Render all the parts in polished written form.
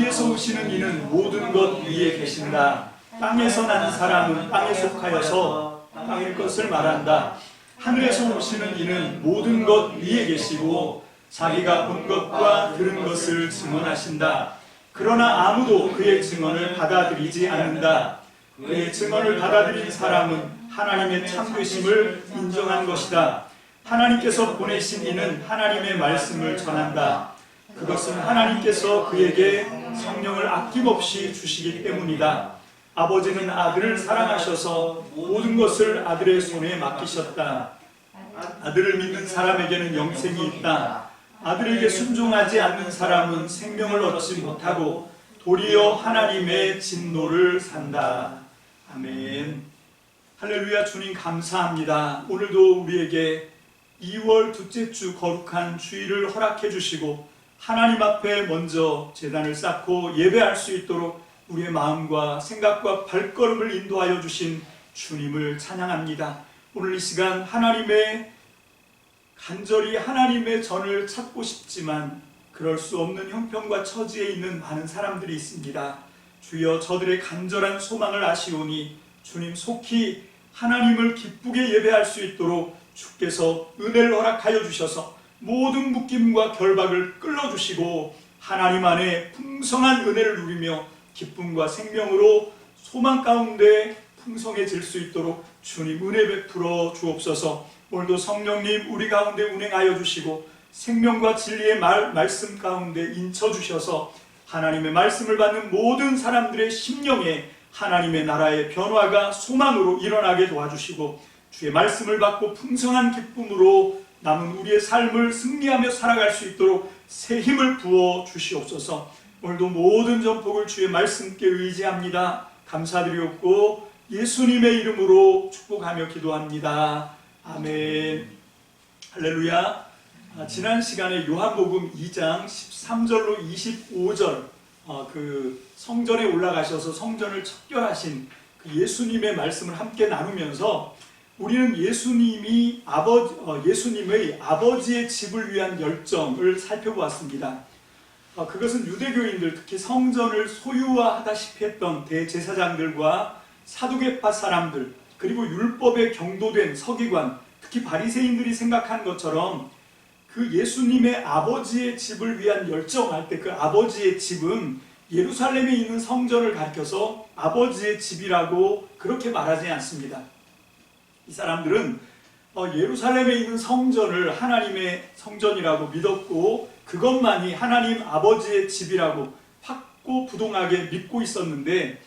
하늘에서 오시는 이는 모든 것 위에 계신다. 땅에서 난 사람은 땅에 속하여서 땅의 것을 말한다. 하늘에서 오시는 이는 모든 것 위에 계시고 자기가 본 것과 들은 것을 증언하신다. 그러나 아무도 그의 증언을 받아들이지 않는다. 그의 증언을 받아들인 사람은 하나님의 참되심을 인정한 것이다. 하나님께서 보내신 이는 하나님의 말씀을 전한다. 그것은 하나님께서 그에게 성령을 아낌없이 주시기 때문이다. 아버지는 아들을 사랑하셔서 모든 것을 아들의 손에 맡기셨다. 아들을 믿는 사람에게는 영생이 있다. 아들에게 순종하지 않는 사람은 생명을 얻지 못하고 도리어 하나님의 진노를 산다. 아멘. 할렐루야. 주님 감사합니다. 오늘도 우리에게 2월 둘째 주 거룩한 주일을 허락해 주시고 하나님 앞에 먼저 제단을 쌓고 예배할 수 있도록 우리의 마음과 생각과 발걸음을 인도하여 주신 주님을 찬양합니다. 오늘 이 시간 간절히 하나님의 전을 찾고 싶지만 그럴 수 없는 형편과 처지에 있는 많은 사람들이 있습니다. 주여, 저들의 간절한 소망을 아시오니 주님 속히 하나님을 기쁘게 예배할 수 있도록 주께서 은혜를 허락하여 주셔서 모든 묶임과 결박을 끌어주시고 하나님 안에 풍성한 은혜를 누리며 기쁨과 생명으로 소망 가운데 풍성해질 수 있도록 주님 은혜 베풀어 주옵소서. 오늘도 성령님 우리 가운데 운행하여 주시고 생명과 진리의 말씀 가운데 인쳐 주셔서 하나님의 말씀을 받는 모든 사람들의 심령에 하나님의 나라의 변화가 소망으로 일어나게 도와주시고 주의 말씀을 받고 풍성한 기쁨으로 남은 우리의 삶을 승리하며 살아갈 수 있도록 새 힘을 부어 주시옵소서. 오늘도 모든 전폭을 주의 말씀께 의지합니다. 감사드리옵고 예수님의 이름으로 축복하며 기도합니다. 아멘. 할렐루야. 지난 시간에 요한복음 2장 13절로 25절 그 성전에 올라가셔서 성전을 척결하신 그 예수님의 말씀을 함께 나누면서 우리는 예수님의 아버지의 집을 위한 열정을 살펴보았습니다. 그것은 유대교인들, 특히 성전을 소유화하다시피 했던 대제사장들과 사두개파 사람들, 그리고 율법에 경도된 서기관, 특히 바리새인들이 생각한 것처럼 그 예수님의 아버지의 집을 위한 열정할 때 그 아버지의 집은 예루살렘에 있는 성전을 가리켜서 아버지의 집이라고 그렇게 말하지 않습니다. 이 사람들은 예루살렘에 있는 성전을 하나님의 성전이라고 믿었고 그것만이 하나님 아버지의 집이라고 확고부동하게 믿고 있었는데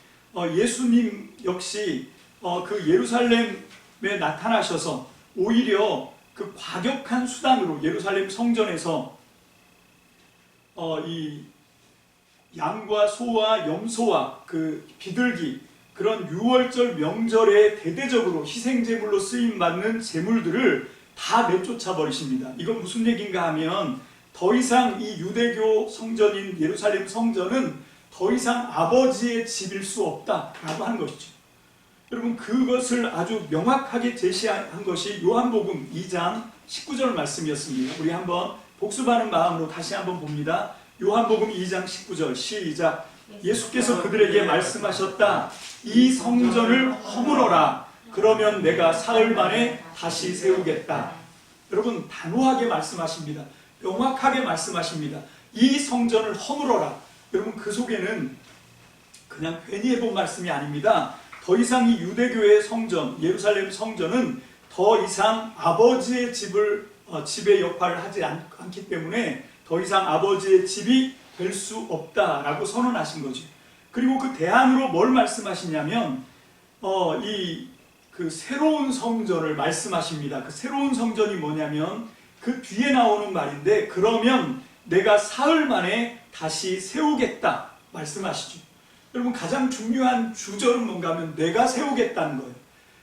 예수님 역시 그 예루살렘에 나타나셔서 오히려 그 과격한 수단으로 예루살렘 성전에서 이 양과 소와 염소와 그 비둘기, 그런 유월절 명절에 대대적으로 희생제물로 쓰임받는 제물들을 다 내쫓아 버리십니다. 이건 무슨 얘기인가 하면 더 이상 이 유대교 성전인 예루살렘 성전은 더 이상 아버지의 집일 수 없다라고 하는 것이죠. 여러분, 그것을 아주 명확하게 제시한 것이 요한복음 2장 19절 말씀이었습니다. 우리 한번 복습하는 마음으로 다시 한번 봅니다. 요한복음 2장 19절 시작. 예수께서 그들에게 말씀하셨다. 이 성전을 허물어라. 그러면 내가 사흘 만에 다시 세우겠다. 여러분, 단호하게 말씀하십니다. 명확하게 말씀하십니다. 이 성전을 허물어라. 여러분, 그 속에는 그냥 괜히 해본 말씀이 아닙니다. 더 이상 이 유대교의 성전, 예루살렘 성전은 더 이상 아버지의 집의 역할을 하지 않기 때문에 더 이상 아버지의 집이 될 수 없다라고 선언하신 거죠. 그리고 그 대안으로 뭘 말씀하시냐면 그 새로운 성전을 말씀하십니다. 그 새로운 성전이 뭐냐면 그 뒤에 나오는 말인데, 그러면 내가 사흘 만에 다시 세우겠다 말씀하시죠. 여러분, 가장 중요한 주절은 뭔가 하면 내가 세우겠다는 거예요.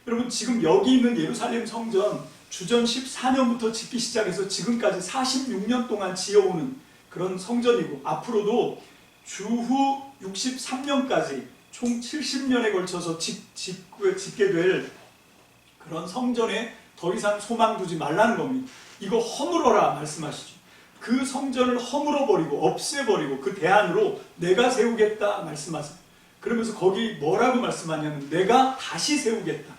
여러분, 지금 여기 있는 예루살렘 성전 주전 14년부터 짓기 시작해서 지금까지 46년 동안 지어오는 그런 성전이고, 앞으로도 주후 63년까지 총 70년에 걸쳐서 짓게 될 그런 성전에 더 이상 소망 두지 말라는 겁니다. 이거 허물어라 말씀하시죠. 그 성전을 허물어버리고 없애버리고 그 대안으로 내가 세우겠다 말씀하세요. 그러면서 거기 뭐라고 말씀하냐면 내가 다시 세우겠다.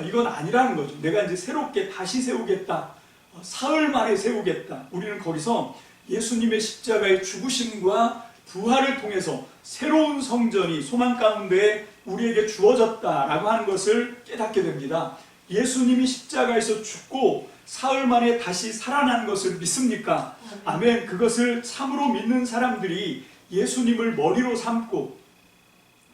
이건 아니라는 거죠. 내가 이제 새롭게 다시 세우겠다. 사흘 만에 세우겠다. 우리는 거기서 예수님의 십자가의 죽으심과 부활을 통해서 새로운 성전이 소망 가운데 우리에게 주어졌다라고 하는 것을 깨닫게 됩니다. 예수님이 십자가에서 죽고 사흘 만에 다시 살아난 것을 믿습니까? 아멘. 그것을 참으로 믿는 사람들이 예수님을 머리로 삼고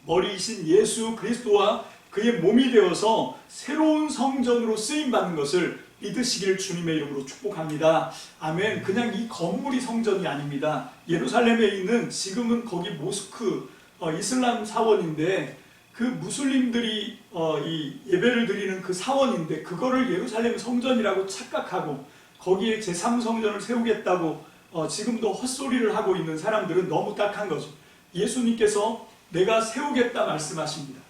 머리이신 예수 그리스도와 그의 몸이 되어서 새로운 성전으로 쓰임받는 것을 믿으시길 주님의 이름으로 축복합니다. 아멘. 그냥 이 건물이 성전이 아닙니다. 예루살렘에 있는 지금은 거기 모스크 이슬람 사원인데 그 무슬림들이 이 예배를 드리는 그 사원인데 그거를 예루살렘 성전이라고 착각하고 거기에 제3성전을 세우겠다고 지금도 헛소리를 하고 있는 사람들은 너무 딱한 거죠. 예수님께서 내가 세우겠다 말씀하십니다.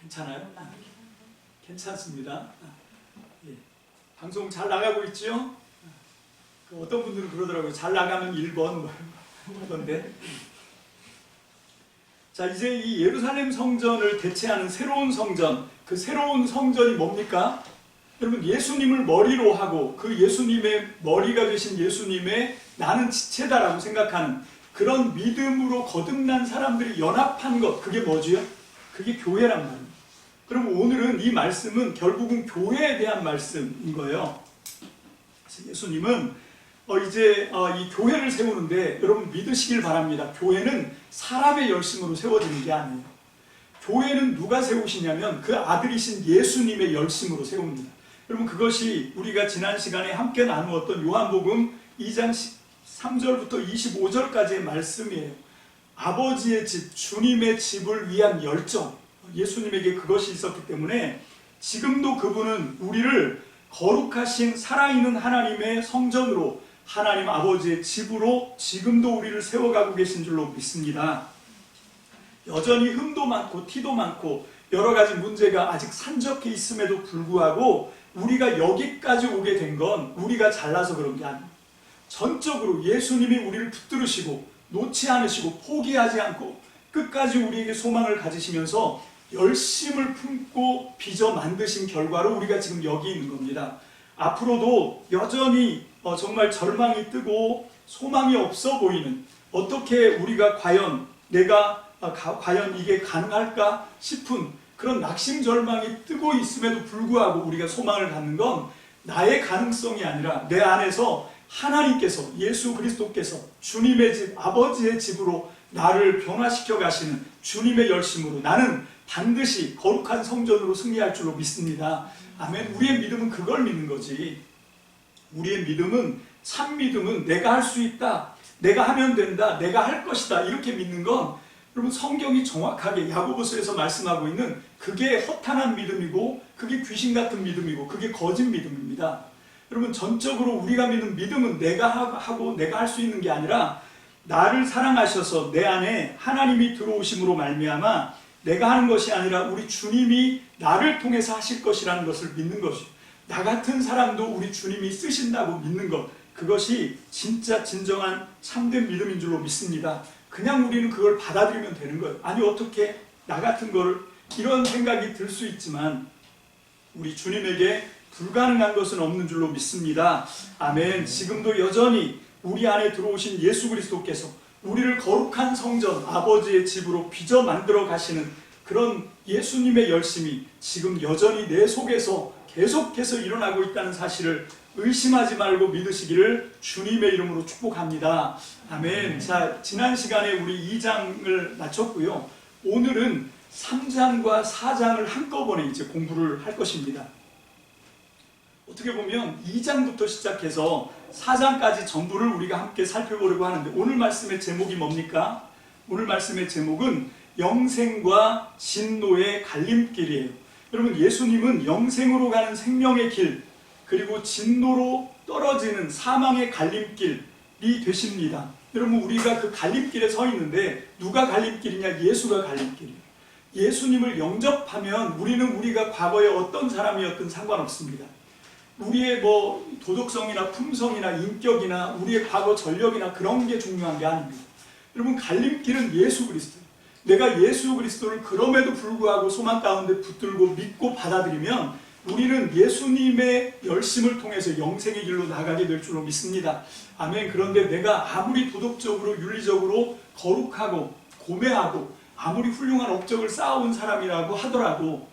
괜찮아요? 괜찮습니다. 예. 방송 잘 나가고 있죠? 어떤 분들은 그러더라고요. 잘 나가면 1번 그런데 자, 이제 이 예루살렘 성전을 대체하는 새로운 성전, 그 새로운 성전이 뭡니까? 여러분, 예수님을 머리로 하고 그 예수님의 머리가 되신 예수님의 나는 지체다라고 생각하는 그런 믿음으로 거듭난 사람들이 연합한 것, 그게 뭐지요? 그게 교회란 말입니다. 그럼 오늘은 이 말씀은 결국은 교회에 대한 말씀인 거예요. 그래서 예수님은 이제 이 교회를 세우는데 여러분 믿으시길 바랍니다. 교회는 사람의 열심으로 세워지는 게 아니에요. 교회는 누가 세우시냐면 그 아들이신 예수님의 열심으로 세웁니다. 여러분 그것이 우리가 지난 시간에 함께 나누었던 요한복음 2장 3절부터 25절까지의 말씀이에요. 아버지의 집, 주님의 집을 위한 열정, 예수님에게 그것이 있었기 때문에 지금도 그분은 우리를 거룩하신 살아있는 하나님의 성전으로 하나님 아버지의 집으로 지금도 우리를 세워가고 계신 줄로 믿습니다. 여전히 흠도 많고 티도 많고 여러 가지 문제가 아직 산적해 있음에도 불구하고 우리가 여기까지 오게 된 건 우리가 잘나서 그런 게 아닙니다. 전적으로 예수님이 우리를 붙들으시고 놓지 않으시고 포기하지 않고 끝까지 우리에게 소망을 가지시면서 열심을 품고 빚어 만드신 결과로 우리가 지금 여기 있는 겁니다. 앞으로도 여전히 정말 절망이 뜨고 소망이 없어 보이는, 어떻게 우리가 과연 과연 이게 가능할까 싶은 그런 낙심절망이 뜨고 있음에도 불구하고 우리가 소망을 갖는 건 나의 가능성이 아니라 내 안에서 하나님께서, 예수 그리스도께서 주님의 집, 아버지의 집으로 나를 변화시켜 가시는 주님의 열심으로 나는 반드시 거룩한 성전으로 승리할 줄로 믿습니다. 아멘. 우리의 믿음은 그걸 믿는 거지. 우리의 믿음은, 참 믿음은 내가 할 수 있다, 내가 하면 된다, 내가 할 것이다, 이렇게 믿는 건 여러분 성경이 정확하게 야고보서에서 말씀하고 있는 그게 허탄한 믿음이고 그게 귀신 같은 믿음이고 그게 거짓 믿음입니다. 여러분 전적으로 우리가 믿는 믿음은 내가 하고 내가 할 수 있는 게 아니라 나를 사랑하셔서 내 안에 하나님이 들어오심으로 말미암아 내가 하는 것이 아니라 우리 주님이 나를 통해서 하실 것이라는 것을 믿는 것이요. 나 같은 사람도 우리 주님이 쓰신다고 믿는 것, 그것이 진짜 진정한 참된 믿음인 줄로 믿습니다. 그냥 우리는 그걸 받아들이면 되는 거예요. 아니 어떻게 나 같은 거를, 이런 생각이 들 수 있지만 우리 주님에게 불가능한 것은 없는 줄로 믿습니다. 아멘. 지금도 여전히 우리 안에 들어오신 예수 그리스도께서 우리를 거룩한 성전, 아버지의 집으로 빚어 만들어 가시는 그런 예수님의 열심이 지금 여전히 내 속에서 계속해서 일어나고 있다는 사실을 의심하지 말고 믿으시기를 주님의 이름으로 축복합니다. 아멘. 자, 지난 시간에 우리 2장을 마쳤고요. 오늘은 3장과 4장을 한꺼번에 이제 공부를 할 것입니다. 어떻게 보면 2장부터 시작해서 4장까지 전부를 우리가 함께 살펴보려고 하는데, 오늘 말씀의 제목이 뭡니까? 오늘 말씀의 제목은 영생과 진노의 갈림길이에요. 여러분, 예수님은 영생으로 가는 생명의 길, 그리고 진노로 떨어지는 사망의 갈림길이 되십니다. 여러분, 우리가 그 갈림길에 서 있는데 누가 갈림길이냐? 예수가 갈림길이에요. 예수님을 영접하면 우리는 우리가 과거에 어떤 사람이었든 상관없습니다. 우리의 뭐 도덕성이나 품성이나 인격이나 우리의 과거 전력이나 그런 게 중요한 게 아닙니다. 여러분, 갈림길은 예수 그리스도. 내가 예수 그리스도를 그럼에도 불구하고 소망 가운데 붙들고 믿고 받아들이면 우리는 예수님의 열심을 통해서 영생의 길로 나가게 될 줄로 믿습니다. 아멘. 그런데 내가 아무리 도덕적으로 윤리적으로 거룩하고 고매하고 아무리 훌륭한 업적을 쌓아온 사람이라고 하더라도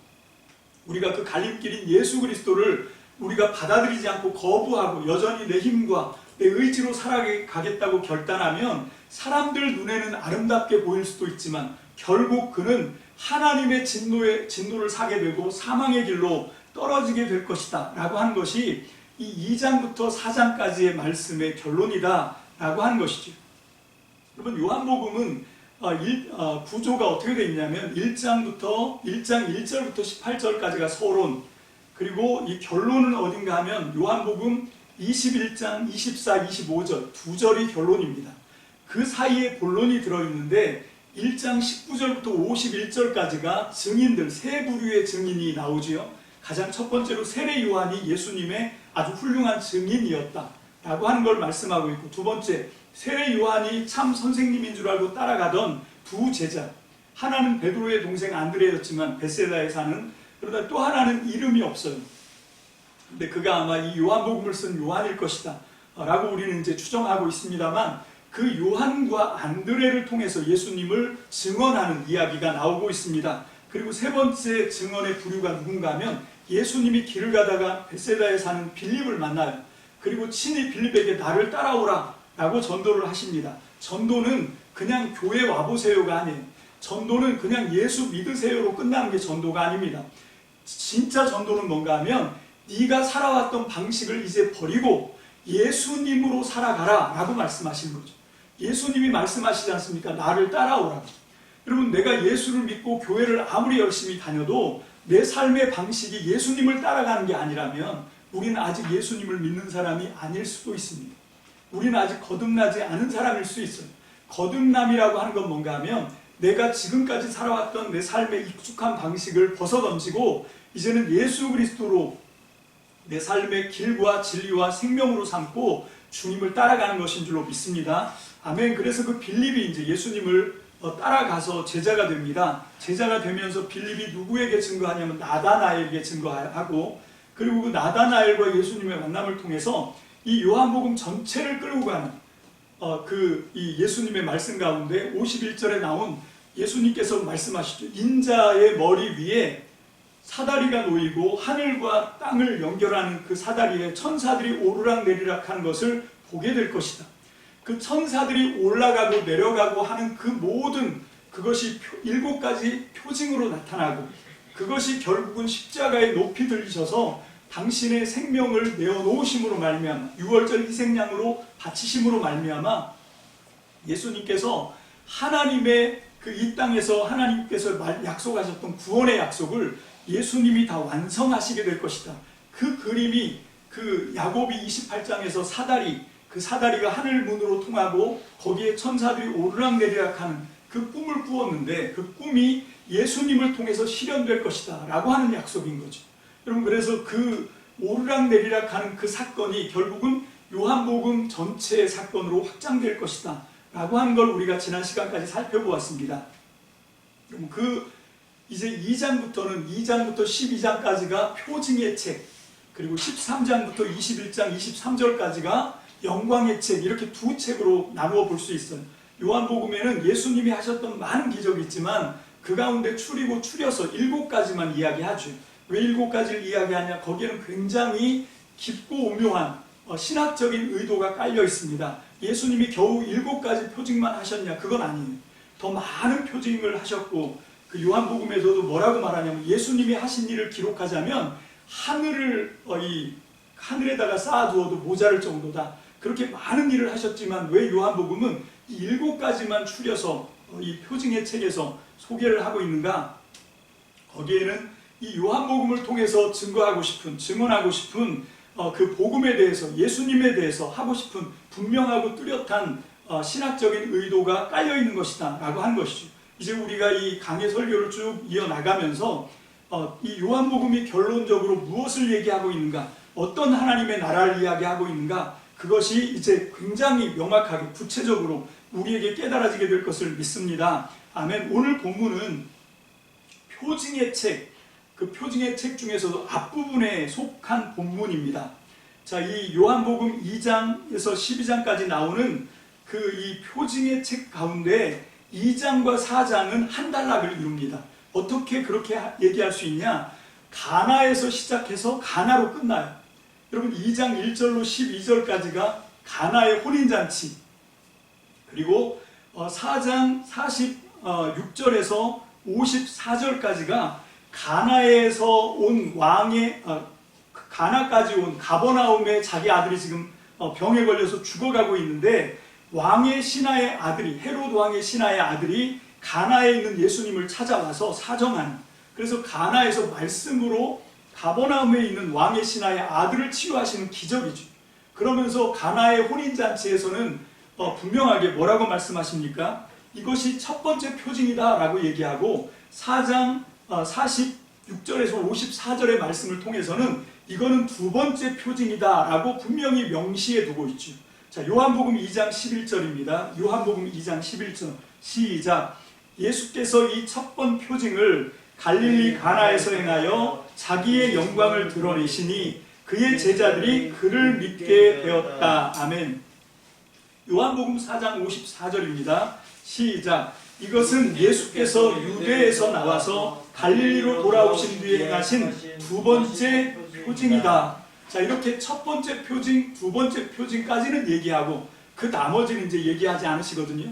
우리가 그 갈림길인 예수 그리스도를 우리가 받아들이지 않고 거부하고 여전히 내 힘과 내 의지로 살아가겠다고 결단하면 사람들 눈에는 아름답게 보일 수도 있지만 결국 그는 하나님의 진노를 사게 되고 사망의 길로 떨어지게 될 것이다 라고 하는 것이 이 2장부터 4장까지의 말씀의 결론이다 라고 하는 것이죠. 여러분, 요한복음은 구조가 어떻게 되어 있냐면 1장 1절부터 18절까지가 서론, 그리고 이 결론은 어딘가 하면 요한복음 21장 24, 25절 두 절이 결론입니다. 그 사이에 본론이 들어있는데 1장 19절부터 51절까지가 증인들, 세 부류의 증인이 나오지요. 가장 첫 번째로 세례 요한이 예수님의 아주 훌륭한 증인이었다 라고 하는 걸 말씀하고 있고, 두 번째, 세례 요한이 참 선생님인 줄 알고 따라가던 두 제자, 하나는 베드로의 동생 안드레였지만 베세다에 사는, 그러다 또 하나는 이름이 없어요. 근데 그가 아마 이 요한복음을 쓴 요한일 것이다 라고 우리는 이제 추정하고 있습니다만, 그 요한과 안드레를 통해서 예수님을 증언하는 이야기가 나오고 있습니다. 그리고 세 번째 증언의 부류가 누군가 하면 예수님이 길을 가다가 베세다에 사는 빌립을 만나요. 그리고 친히 빌립에게 나를 따라오라 라고 전도를 하십니다. 전도는 그냥 교회 와보세요가 아니에요. 전도는 그냥 예수 믿으세요로 끝나는 게 전도가 아닙니다. 진짜 전도는 뭔가 하면 네가 살아왔던 방식을 이제 버리고 예수님으로 살아가라 라고 말씀하시는 거죠. 예수님이 말씀하시지 않습니까? 나를 따라오라. 여러분, 내가 예수를 믿고 교회를 아무리 열심히 다녀도 내 삶의 방식이 예수님을 따라가는 게 아니라면 우리는 아직 예수님을 믿는 사람이 아닐 수도 있습니다. 우리는 아직 거듭나지 않은 사람일 수 있어요. 거듭남이라고 하는 건 뭔가 하면 내가 지금까지 살아왔던 내 삶의 익숙한 방식을 벗어던지고 이제는 예수 그리스도로 내 삶의 길과 진리와 생명으로 삼고 주님을 따라가는 것인 줄로 믿습니다. 아멘. 그래서 그 빌립이 이제 예수님을 따라가서 제자가 됩니다. 제자가 되면서 빌립이 누구에게 증거하냐면 나다나엘에게 증거하고, 그리고 그 나다나엘과 예수님의 만남을 통해서 이 요한복음 전체를 끌고 가는 이 예수님의 말씀 가운데 51절에 나온 예수님께서 말씀하시죠. 인자의 머리 위에 사다리가 놓이고 하늘과 땅을 연결하는 그 사다리에 천사들이 오르락내리락 하는 것을 보게 될 것이다. 그 천사들이 올라가고 내려가고 하는 그 모든 그것이 7가지 표징으로 나타나고, 그것이 결국은 십자가에 높이 들리셔서 당신의 생명을 내어놓으심으로 말미암아, 유월절 희생양으로 바치심으로 말미암아 예수님께서 하나님의 그 이 땅에서 하나님께서 약속하셨던 구원의 약속을 예수님이 다 완성하시게 될 것이다. 그 그림이 그 야고비 28장에서 그 사다리가 하늘문으로 통하고 거기에 천사들이 오르락내리락하는 그 꿈을 꾸었는데 그 꿈이 예수님을 통해서 실현될 것이다 라고 하는 약속인 거죠. 여러분, 그래서 그 오르락내리락하는 그 사건이 결국은 요한복음 전체의 사건으로 확장될 것이다 라고 하는 걸 우리가 지난 시간까지 살펴보았습니다. 여러분, 이제 2장부터 12장까지가 표징의 책, 그리고 13장부터 21장 23절까지가 영광의 책, 이렇게 두 책으로 나누어 볼 수 있어요. 요한복음에는 예수님이 하셨던 많은 기적이 있지만 그 가운데 추려서 7가지만 이야기하죠. 왜 7가지를 이야기하냐? 거기에는 굉장히 깊고 오묘한 신학적인 의도가 깔려 있습니다. 예수님이 겨우 7가지 표징만 하셨냐? 그건 아니에요. 더 많은 표징을 하셨고, 그 요한복음에서도 뭐라고 말하냐면 예수님이 하신 일을 기록하자면 하늘에다가 쌓아두어도 모자랄 정도다. 그렇게 많은 일을 하셨지만 왜 요한복음은 이 7가지만 추려서 이 표징의 책에서 소개를 하고 있는가? 거기에는 이 요한복음을 통해서 증언하고 싶은 그 복음에 대해서, 예수님에 대해서 하고 싶은 분명하고 뚜렷한 신학적인 의도가 깔려 있는 것이다 라고 하는 것이죠. 이제 우리가 이 강의 설교를 쭉 이어나가면서 이 요한복음이 결론적으로 무엇을 얘기하고 있는가, 어떤 하나님의 나라를 이야기하고 있는가, 그것이 이제 굉장히 명확하게 구체적으로 우리에게 깨달아지게 될 것을 믿습니다. 아멘. 오늘 본문은 표징의 책, 그 표징의 책 중에서도 앞부분에 속한 본문입니다. 자, 이 요한복음 2장에서 12장까지 나오는 그 이 표징의 책 가운데 2장과 4장은 한 단락을 이룹니다. 어떻게 그렇게 얘기할 수 있냐? 가나에서 시작해서 가나로 끝나요. 여러분 2장 1절로 12절까지가 가나의 혼인잔치, 그리고 4장 46절에서 54절까지가 가나에서 온 왕의 가나까지 온 가버나움의 자기 아들이 지금 병에 걸려서 죽어가고 있는데, 왕의 신하의 아들이, 헤롯 왕의 신하의 아들이 가나에 있는 예수님을 찾아와서 사정하는, 그래서 가나에서 말씀으로 가버나움에 있는 왕의 신하의 아들을 치유하시는 기적이죠. 그러면서 가나의 혼인잔치에서는 분명하게 뭐라고 말씀하십니까? 이것이 첫 번째 표징이다 라고 얘기하고, 4장 46절에서 54절의 말씀을 통해서는 이거는 두 번째 표징이다 라고 분명히 명시해 두고 있죠. 자, 요한복음 2장 11절입니다. 요한복음 2장 11절 시작. 예수께서 이 첫 번 표징을 갈릴리 가나에서 행하여 자기의 영광을 드러내시니 그의 제자들이 그를 믿게 되었다. 아멘. 요한복음 4장 54절입니다. 시작. 이것은 예수께서 유대에서 나와서 갈릴리로 돌아오신 뒤에 행하신 두 번째 표징이다. 자, 이렇게 첫 번째 표징, 두 번째 표징까지는 얘기하고 그 나머지는 이제 얘기하지 않으시거든요.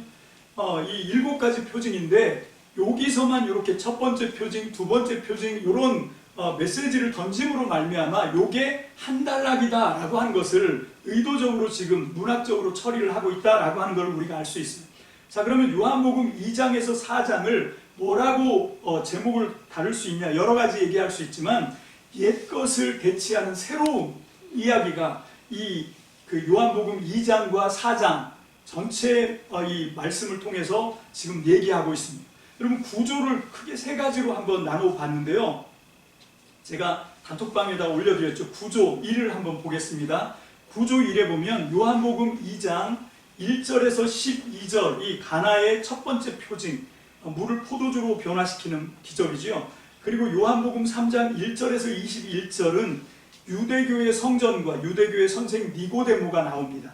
이 7가지 표징인데 여기서만 이렇게 첫 번째 표징, 두 번째 표징 이런 메시지를 던짐으로 말미암아 요게 한 단락이다 라고 하는 것을 의도적으로 지금 문학적으로 처리를 하고 있다 라고 하는 걸 우리가 알 수 있어요. 자, 그러면 요한복음 2장에서 4장을 뭐라고 제목을 다룰 수 있냐, 여러 가지 얘기할 수 있지만 옛것을 대치하는 새로운 이야기가 이 그 요한복음 2장과 4장 전체 이 말씀을 통해서 지금 얘기하고 있습니다. 여러분 구조를 크게 3가지로 한번 나눠 봤는데요. 제가 단톡방에다 올려드렸죠. 구조 1을 한번 보겠습니다. 구조 1에 보면 요한복음 2장 1절에서 12절 이 가나의 첫 번째 표징, 물을 포도주로 변화시키는 기적이지요. 그리고 요한복음 3장 1절에서 21절은 유대교의 성전과 유대교의 선생 니고데모가 나옵니다.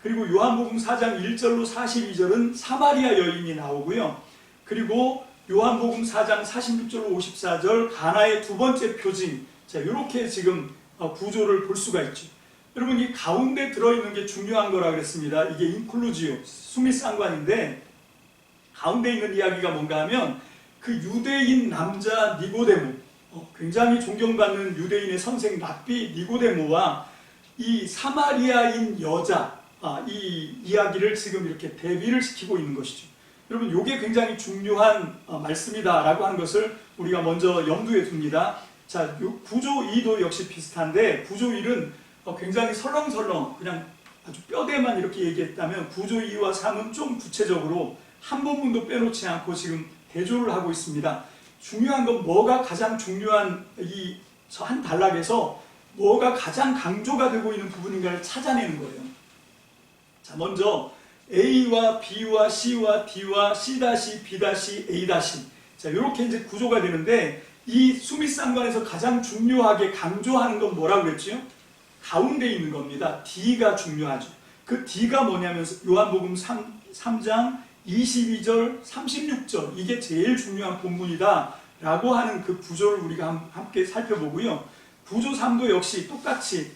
그리고 요한복음 4장 1절로 42절은 사마리아 여인이 나오고요. 그리고 요한복음 4장 46절로 54절 가나의 두 번째 표징. 자, 이렇게 지금 구조를 볼 수가 있죠. 여러분 이 가운데 들어있는 게 중요한 거라 그랬습니다. 이게 인클루지오, 수미상관인데 가운데 있는 이야기가 뭔가 하면 그 유대인 남자 니고데모, 굉장히 존경받는 유대인의 선생 랍비 니고데모와 이 사마리아인 여자, 이 이야기를 지금 이렇게 대비를 시키고 있는 것이죠. 여러분 이게 굉장히 중요한 말씀이다라고 하는 것을 우리가 먼저 염두에 둡니다. 자, 구조 2도 역시 비슷한데 구조 1은 굉장히 설렁설렁 그냥 아주 뼈대만 이렇게 얘기했다면 구조 2와 3은 좀 구체적으로 한 부분도 빼놓지 않고 지금 대조를 하고 있습니다. 중요한 건 뭐가 가장 중요한 이 한 단락에서 뭐가 가장 강조가 되고 있는 부분인가를 찾아내는 거예요. 자, 먼저 A와 B와 C와 D와 C-B-A-. 자, 이렇게 이제 구조가 되는데 이 수미상관에서 가장 중요하게 강조하는 건 뭐라고 그랬죠? 가운데 있는 겁니다. D가 중요하죠. 그 D가 뭐냐면 요한복음 3장 22절, 36절 이게 제일 중요한 본문이다 라고 하는 그 구조를 우리가 함께 살펴보고요. 구조 3도 역시 똑같이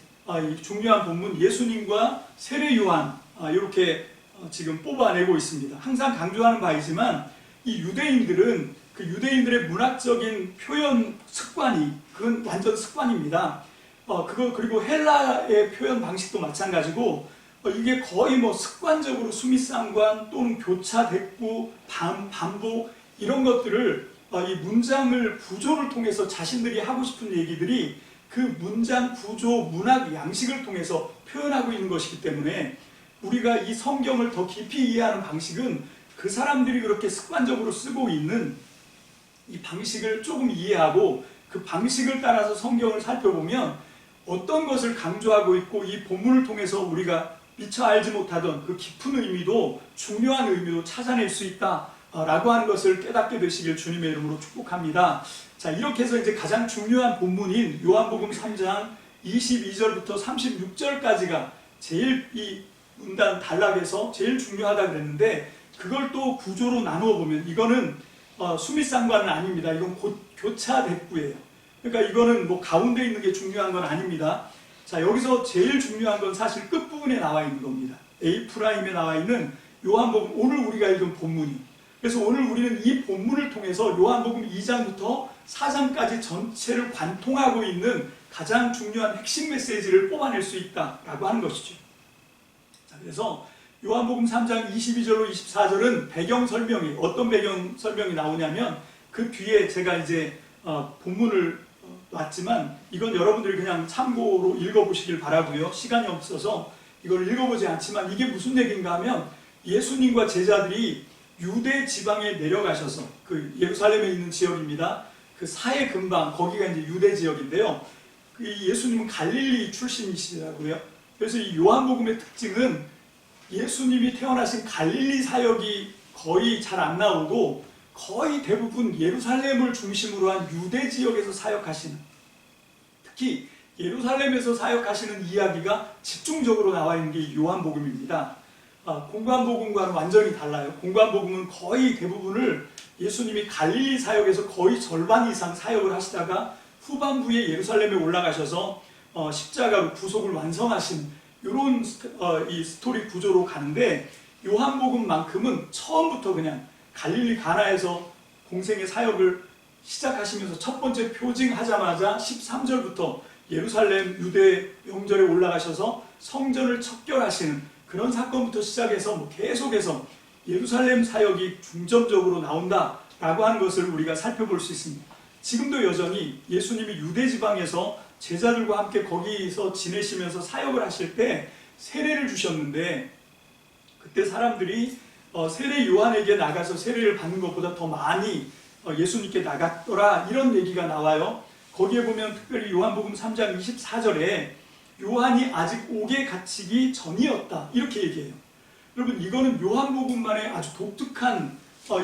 중요한 본문 예수님과 세례 요한 이렇게 지금 뽑아내고 있습니다. 항상 강조하는 바이지만 이 유대인들은 그 유대인들의 문학적인 표현 습관이 그건 완전 습관입니다. 그리고 헬라의 표현 방식도 마찬가지고 이게 거의 뭐 습관적으로 수미상관 또는 교차, 대꾸, 반복 이런 것들을 이 문장을 구조를 통해서 자신들이 하고 싶은 얘기들이 그 문장 구조, 문학 양식을 통해서 표현하고 있는 것이기 때문에 우리가 이 성경을 더 깊이 이해하는 방식은 그 사람들이 그렇게 습관적으로 쓰고 있는 이 방식을 조금 이해하고 그 방식을 따라서 성경을 살펴보면 어떤 것을 강조하고 있고 이 본문을 통해서 우리가 미처 알지 못하던 그 깊은 의미도 중요한 의미도 찾아낼 수 있다라고 하는 것을 깨닫게 되시길 주님의 이름으로 축복합니다. 자, 이렇게 해서 이제 가장 중요한 본문인 요한복음 3장 22절부터 36절까지가 제일 이 문단 단락에서 제일 중요하다 그랬는데 그걸 또 구조로 나누어 보면 이거는 수미상관은 아닙니다. 이건 교차대구예요. 그러니까 이거는 뭐 가운데 있는 게 중요한 건 아닙니다. 자, 여기서 제일 중요한 건 사실 끝부분에 나와 있는 겁니다. A'에 나와 있는 요한복음 오늘 우리가 읽은 본문이. 그래서 오늘 우리는 이 본문을 통해서 요한복음 2장부터 4장까지 전체를 관통하고 있는 가장 중요한 핵심 메시지를 뽑아낼 수 있다라고 하는 것이죠. 자, 그래서 요한복음 3장 22절로 24절은 배경 설명이 어떤 배경 설명이 나오냐면 그 뒤에 제가 이제 본문을 놨지만 이건 여러분들이 그냥 참고로 읽어보시길 바라고요. 시간이 없어서 이걸 읽어보지 않지만 이게 무슨 얘기인가 하면 예수님과 제자들이 유대 지방에 내려가셔서 그 예루살렘에 있는 지역입니다. 그 사해 근방 거기가 이제 유대 지역인데요. 그 예수님은 갈릴리 출신이시더라고요. 그래서 이 요한복음의 특징은 예수님이 태어나신 갈릴리 사역이 거의 잘 안 나오고 거의 대부분 예루살렘을 중심으로 한 유대 지역에서 사역하시는, 특히 예루살렘에서 사역하시는 이야기가 집중적으로 나와 있는 게 요한복음입니다. 공관복음과는 완전히 달라요. 공관복음은 거의 대부분을 예수님이 갈릴리 사역에서 거의 절반 이상 사역을 하시다가 후반부에 예루살렘에 올라가셔서 십자가로 구속을 완성하신 이런 이 스토리 구조로 가는데 요한복음만큼은 처음부터 그냥 갈릴리 가나에서 공생의 사역을 시작하시면서 첫 번째 표징하자마자 13절부터 예루살렘 유대 영절에 올라가셔서 성전을 척결하시는 그런 사건부터 시작해서 뭐 계속해서 예루살렘 사역이 중점적으로 나온다라고 하는 것을 우리가 살펴볼 수 있습니다. 지금도 여전히 예수님이 유대 지방에서 제자들과 함께 거기서 지내시면서 사역을 하실 때 세례를 주셨는데 그때 사람들이 세례 요한에게 나가서 세례를 받는 것보다 더 많이 예수님께 나갔더라 이런 얘기가 나와요. 거기에 보면 특별히 요한복음 3장 24절에 요한이 아직 옥에 갇히기 전이었다 이렇게 얘기해요. 여러분 이거는 요한복음만의 아주 독특한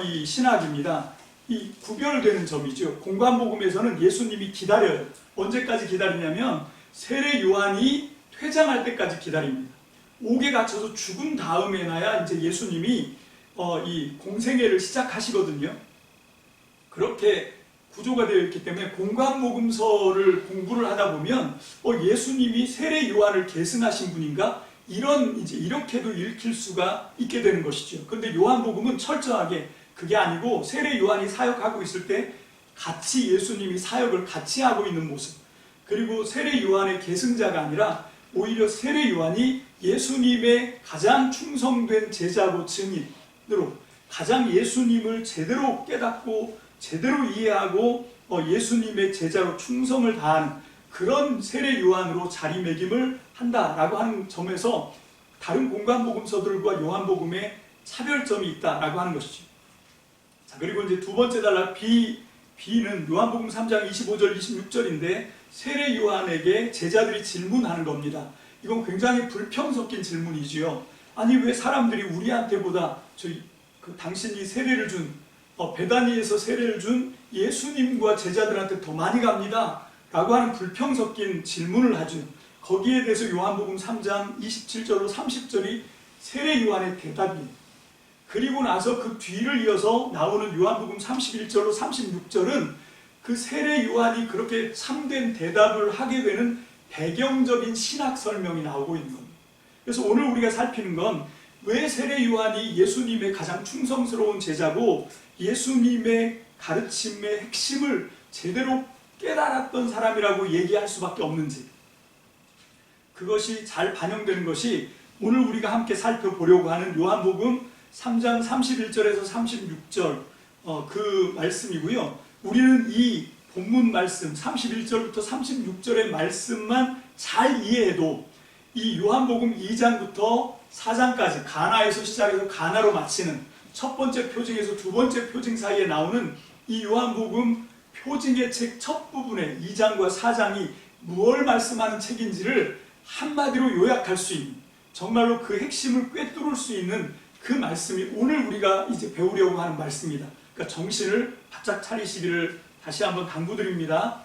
이 신학입니다. 이 구별되는 점이죠. 공관복음에서는 예수님이 기다려요. 언제까지 기다리냐면 세례 요한이 퇴장할 때까지 기다립니다. 옥에 갇혀서 죽은 다음에나야 이제 예수님이 이 공생애를 시작하시거든요. 그렇게 구조가 되어 있기 때문에 공관복음서를 공부를 하다 보면 예수님이 세례 요한을 계승하신 분인가? 이렇게도 읽힐 수가 있게 되는 것이죠. 그런데 요한복음은 철저하게 그게 아니고 세례 요한이 사역하고 있을 때 같이 예수님이 사역을 같이 하고 있는 모습, 그리고 세례 요한의 계승자가 아니라 오히려 세례 요한이 예수님의 가장 충성된 제자고 증인으로 가장 예수님을 제대로 깨닫고 제대로 이해하고 예수님의 제자로 충성을 다하는 그런 세례 요한으로 자리매김을 한다라고 하는 점에서 다른 공관복음서들과 요한복음에 차별점이 있다라고 하는 것이죠. 자, 그리고 이제 두 번째 단락 B는 요한복음 3장 25절 26절인데 세례 요한에게 제자들이 질문하는 겁니다. 이건 굉장히 불평 섞인 질문이지요. 아니 왜 사람들이 우리한테보다 당신이 세례를 준 베다니에서 세례를 준 예수님과 제자들한테 더 많이 갑니다 라고 하는 불평 섞인 질문을 하죠. 거기에 대해서 요한복음 3장 27절로 30절이 세례 요한의 대답이에요. 그리고 나서 그 뒤를 이어서 나오는 요한복음 31절로 36절은 그 세례 요한이 그렇게 참된 대답을 하게 되는 배경적인 신학 설명이 나오고 있는 겁니다. 그래서 오늘 우리가 살피는 건 왜 세례 요한이 예수님의 가장 충성스러운 제자고 예수님의 가르침의 핵심을 제대로 깨달았던 사람이라고 얘기할 수밖에 없는지, 그것이 잘 반영되는 것이 오늘 우리가 함께 살펴보려고 하는 요한복음 3장 31절에서 36절 그 말씀이고요. 우리는 이 본문 말씀 31절부터 36절의 말씀만 잘 이해해도 이 요한복음 2장부터 4장까지 가나에서 시작해서 가나로 마치는 첫 번째 표징에서 두 번째 표징 사이에 나오는 이 요한복음 표징의 책 첫 부분에 2장과 4장이 무엇을 말씀하는 책인지를 한마디로 요약할 수 있는, 정말로 그 핵심을 꿰뚫을 수 있는 그 말씀이 오늘 우리가 이제 배우려고 하는 말씀입니다. 그러니까 정신을 바짝 차리시기를 다시 한번 당부드립니다.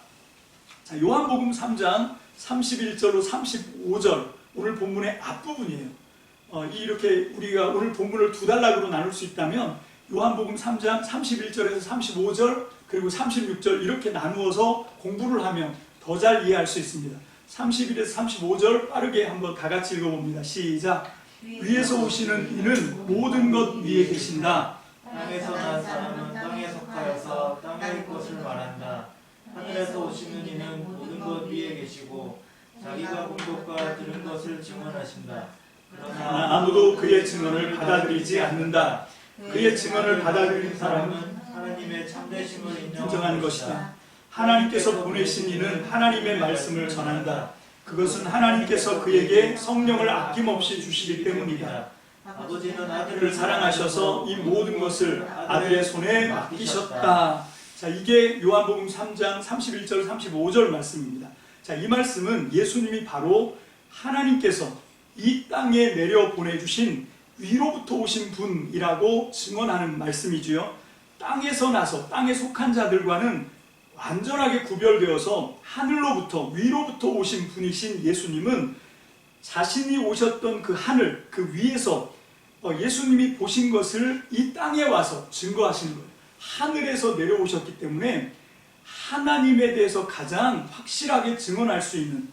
자, 요한복음 3장 31절로 35절, 오늘 본문의 앞부분이에요. 이렇게 우리가 오늘 본문을 두 단락으로 나눌 수 있다면 요한복음 3장 31절에서 35절 그리고 36절 이렇게 나누어서 공부를 하면 더 잘 이해할 수 있습니다. 31에서 35절 빠르게 한번 다 같이 읽어봅니다. 시작. 위에서 오시는 이는 모든 것 위에 계신다. 땅에서 난 사람은 땅에 속하여서 땅의 것을 말한다. 하늘에서 오시는 이는 모든 것 위에 계시고 자기가 본 것과 들은 것을 증언하신다. 그러나 아무도 그의 증언을 받아들이지 않는다. 그의 증언을 받아들인 사람은 하나님의 참되심을 인정하는 것이다. 하나님께서 보내신 이는 하나님의 말씀을 전한다. 그것은 하나님께서 그에게 성령을 아낌없이 주시기 때문이다. 아버지는 아들을 사랑하셔서 이 모든 것을 아들의 손에 맡기셨다. 자, 이게 요한복음 3장 31절 35절 말씀입니다. 자, 이 말씀은 예수님이 바로 하나님께서 이 땅에 내려 보내주신 위로부터 오신 분이라고 증언하는 말씀이지요. 땅에서 나서 땅에 속한 자들과는 완전하게 구별되어서 하늘로부터 위로부터 오신 분이신 예수님은 자신이 오셨던 그 하늘 그 위에서 예수님이 보신 것을 이 땅에 와서 증거하시는 거예요. 하늘에서 내려오셨기 때문에 하나님에 대해서 가장 확실하게 증언할 수 있는,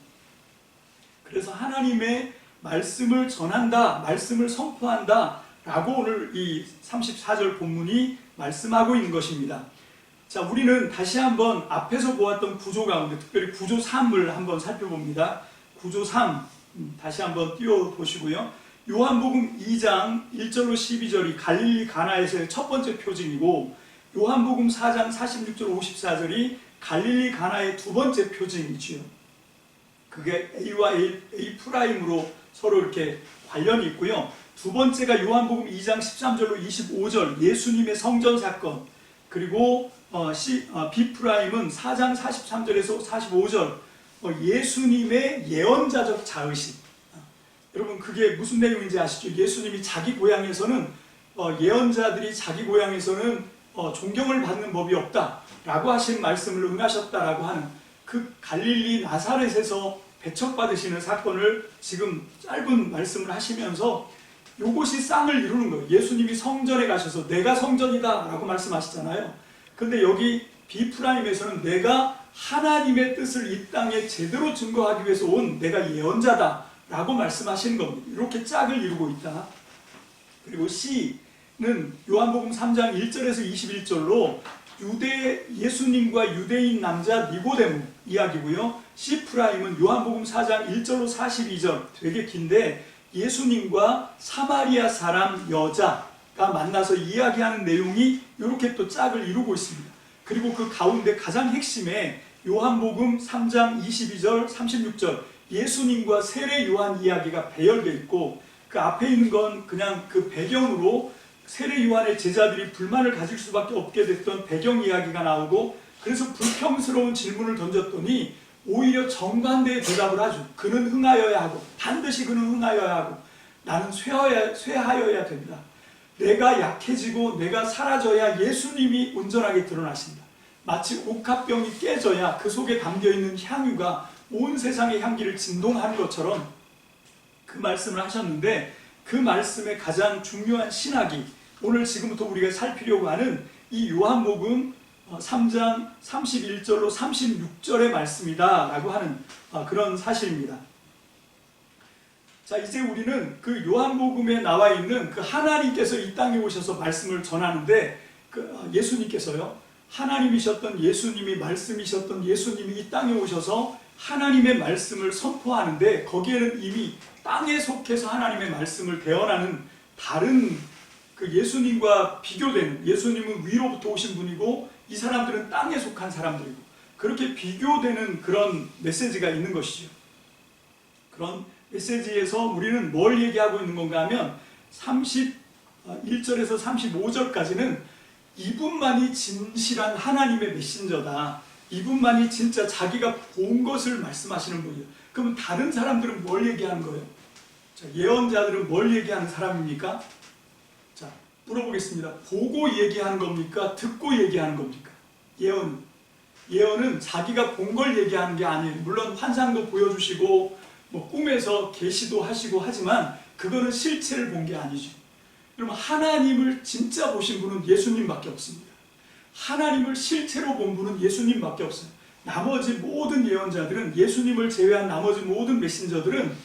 그래서 하나님의 말씀을 전한다, 말씀을 선포한다 라고 오늘 이 34절 본문이 말씀하고 있는 것입니다. 자, 우리는 다시 한번 앞에서 보았던 구조 가운데 특별히 구조 3을 한번 살펴봅니다. 구조 3 다시 한번 띄워보시고요. 요한복음 2장 1절로 12절이 갈릴리 가나에서의 첫 번째 표징이고, 요한복음 4장 46절 54절이 갈릴리 가나의 두 번째 표징이지요. 그게 A와 A 프라임으로 서로 이렇게 관련이 있고요. 두 번째가 요한복음 2장 13절로 25절 예수님의 성전 사건, 그리고 B 프라임은 4장 43절에서 45절 예수님의 예언자적 자의식. 여러분 그게 무슨 내용인지 아시죠? 예수님이 자기 고향에서는 예언자들이 자기 고향에서는 존경을 받는 법이 없다라고 하신 말씀을 응하셨다라고 하는 그 갈릴리 나사렛에서 배척받으시는 사건을 지금 짧은 말씀을 하시면서 이것이 쌍을 이루는 거예요. 예수님이 성전에 가셔서 내가 성전이다 라고 말씀하시잖아요. 근데 여기 B'에서는 내가 하나님의 뜻을 이 땅에 제대로 증거하기 위해서 온 내가 예언자다 라고 말씀하시는 겁니다. 이렇게 짝을 이루고 있다. 그리고 C는 요한복음 3장 1절에서 21절로 예수님과 유대인 남자 니고데모 이야기고요. C'은 요한복음 4장 1절로 42절 되게 긴데 예수님과 사마리아 사람 여자가 만나서 이야기하는 내용이 이렇게 또 짝을 이루고 있습니다. 그리고 그 가운데 가장 핵심에 요한복음 3장 22절 36절 예수님과 세례 요한 이야기가 배열되어 있고, 그 앞에 있는 건 그냥 그 배경으로 세례 요한의 제자들이 불만을 가질 수밖에 없게 됐던 배경 이야기가 나오고, 그래서 불평스러운 질문을 던졌더니 오히려 정반대의 대답을 하죠. 그는 흥하여야 하고, 반드시 그는 흥하여야 하고, 나는 쇠하여야 된다. 내가 약해지고 내가 사라져야 예수님이 온전하게 드러나신다. 마치 옥합병이 깨져야 그 속에 담겨있는 향유가 온 세상의 향기를 진동하는 것처럼 그 말씀을 하셨는데, 그 말씀의 가장 중요한 신학이 오늘 지금부터 우리가 살피려고 하는 이 요한복음 3장 31절로 36절의 말씀이다 라고 하는 그런 사실입니다. 자, 이제 우리는 그 요한복음에 나와 있는 그 하나님께서 이 땅에 오셔서 말씀을 전하는데, 그 예수님께서요, 하나님이셨던 예수님이 말씀이셨던 예수님이 이 땅에 오셔서 하나님의 말씀을 선포하는데, 거기에는 이미 땅에 속해서 하나님의 말씀을 대언하는 다른 그 예수님과 비교되는, 예수님은 위로부터 오신 분이고 이 사람들은 땅에 속한 사람들이고, 그렇게 비교되는 그런 메시지가 있는 것이죠. 그런 메시지에서 우리는 뭘 얘기하고 있는 건가 하면 1절에서 35절까지는 이분만이 진실한 하나님의 메신저다. 이분만이 진짜 자기가 본 것을 말씀하시는 분이에요. 그러면 다른 사람들은 뭘 얘기하는 거예요? 자, 예언자들은 뭘 얘기하는 사람입니까? 자, 물어보겠습니다. 보고 얘기하는 겁니까? 듣고 얘기하는 겁니까? 예언은 자기가 본 걸 얘기하는 게 아니에요. 물론 환상도 보여주시고 뭐 꿈에서 계시도 하시고 하지만 그거는 실체를 본 게 아니죠. 여러분, 하나님을 진짜 보신 분은 예수님밖에 없습니다. 하나님을 실체로 본 분은 예수님밖에 없어요. 나머지 모든 예언자들은, 예수님을 제외한 나머지 모든 메신저들은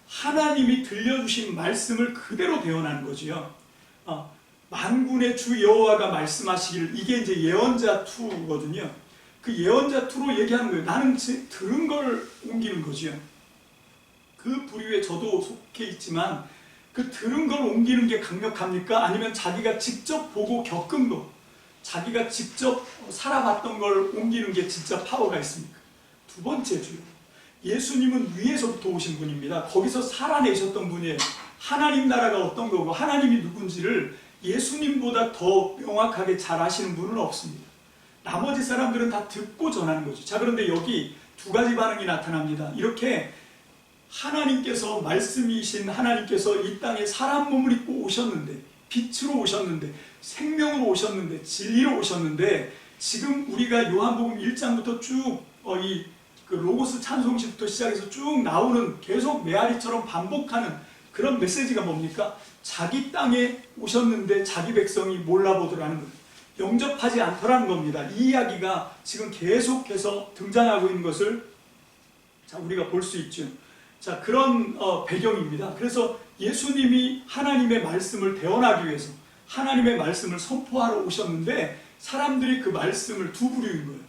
하나님이 들려주신 말씀을 그대로 대언하는 거지요. 만군의 주 여호와가 말씀하시기를, 이게 이제 예언자 2거든요. 그 예언자 2로 얘기하는 거예요. 나는 들은 걸 옮기는 거지요. 그 부류에 저도 속해 있지만 그 들은 걸 옮기는 게 강력합니까? 아니면 자기가 직접 보고 겪은 거, 자기가 직접 살아봤던 걸 옮기는 게 진짜 파워가 있습니까? 두 번째죠. 예수님은 위에서부터 오신 분입니다. 거기서 살아내셨던 분이에요. 하나님 나라가 어떤 거고 하나님이 누군지를 예수님보다 더 명확하게 잘 아시는 분은 없습니다. 나머지 사람들은 다 듣고 전하는 거죠. 자, 그런데 여기 두 가지 반응이 나타납니다. 이렇게 하나님께서, 말씀이신 하나님께서 이 땅에 사람 몸을 입고 오셨는데, 빛으로 오셨는데, 생명으로 오셨는데, 진리로 오셨는데, 지금 우리가 요한복음 1장부터 쭉 그 로고스 찬송시부터 시작해서 쭉 나오는, 계속 메아리처럼 반복하는 그런 메시지가 뭡니까? 자기 땅에 오셨는데 자기 백성이 몰라보더라는 거예요. 영접하지 않더라는 겁니다. 이 이야기가 지금 계속해서 등장하고 있는 것을 우리가 볼 수 있죠. 자, 그런 배경입니다. 그래서 예수님이 하나님의 말씀을 대언하기 위해서 하나님의 말씀을 선포하러 오셨는데 사람들이 그 말씀을 두 부류인 거예요.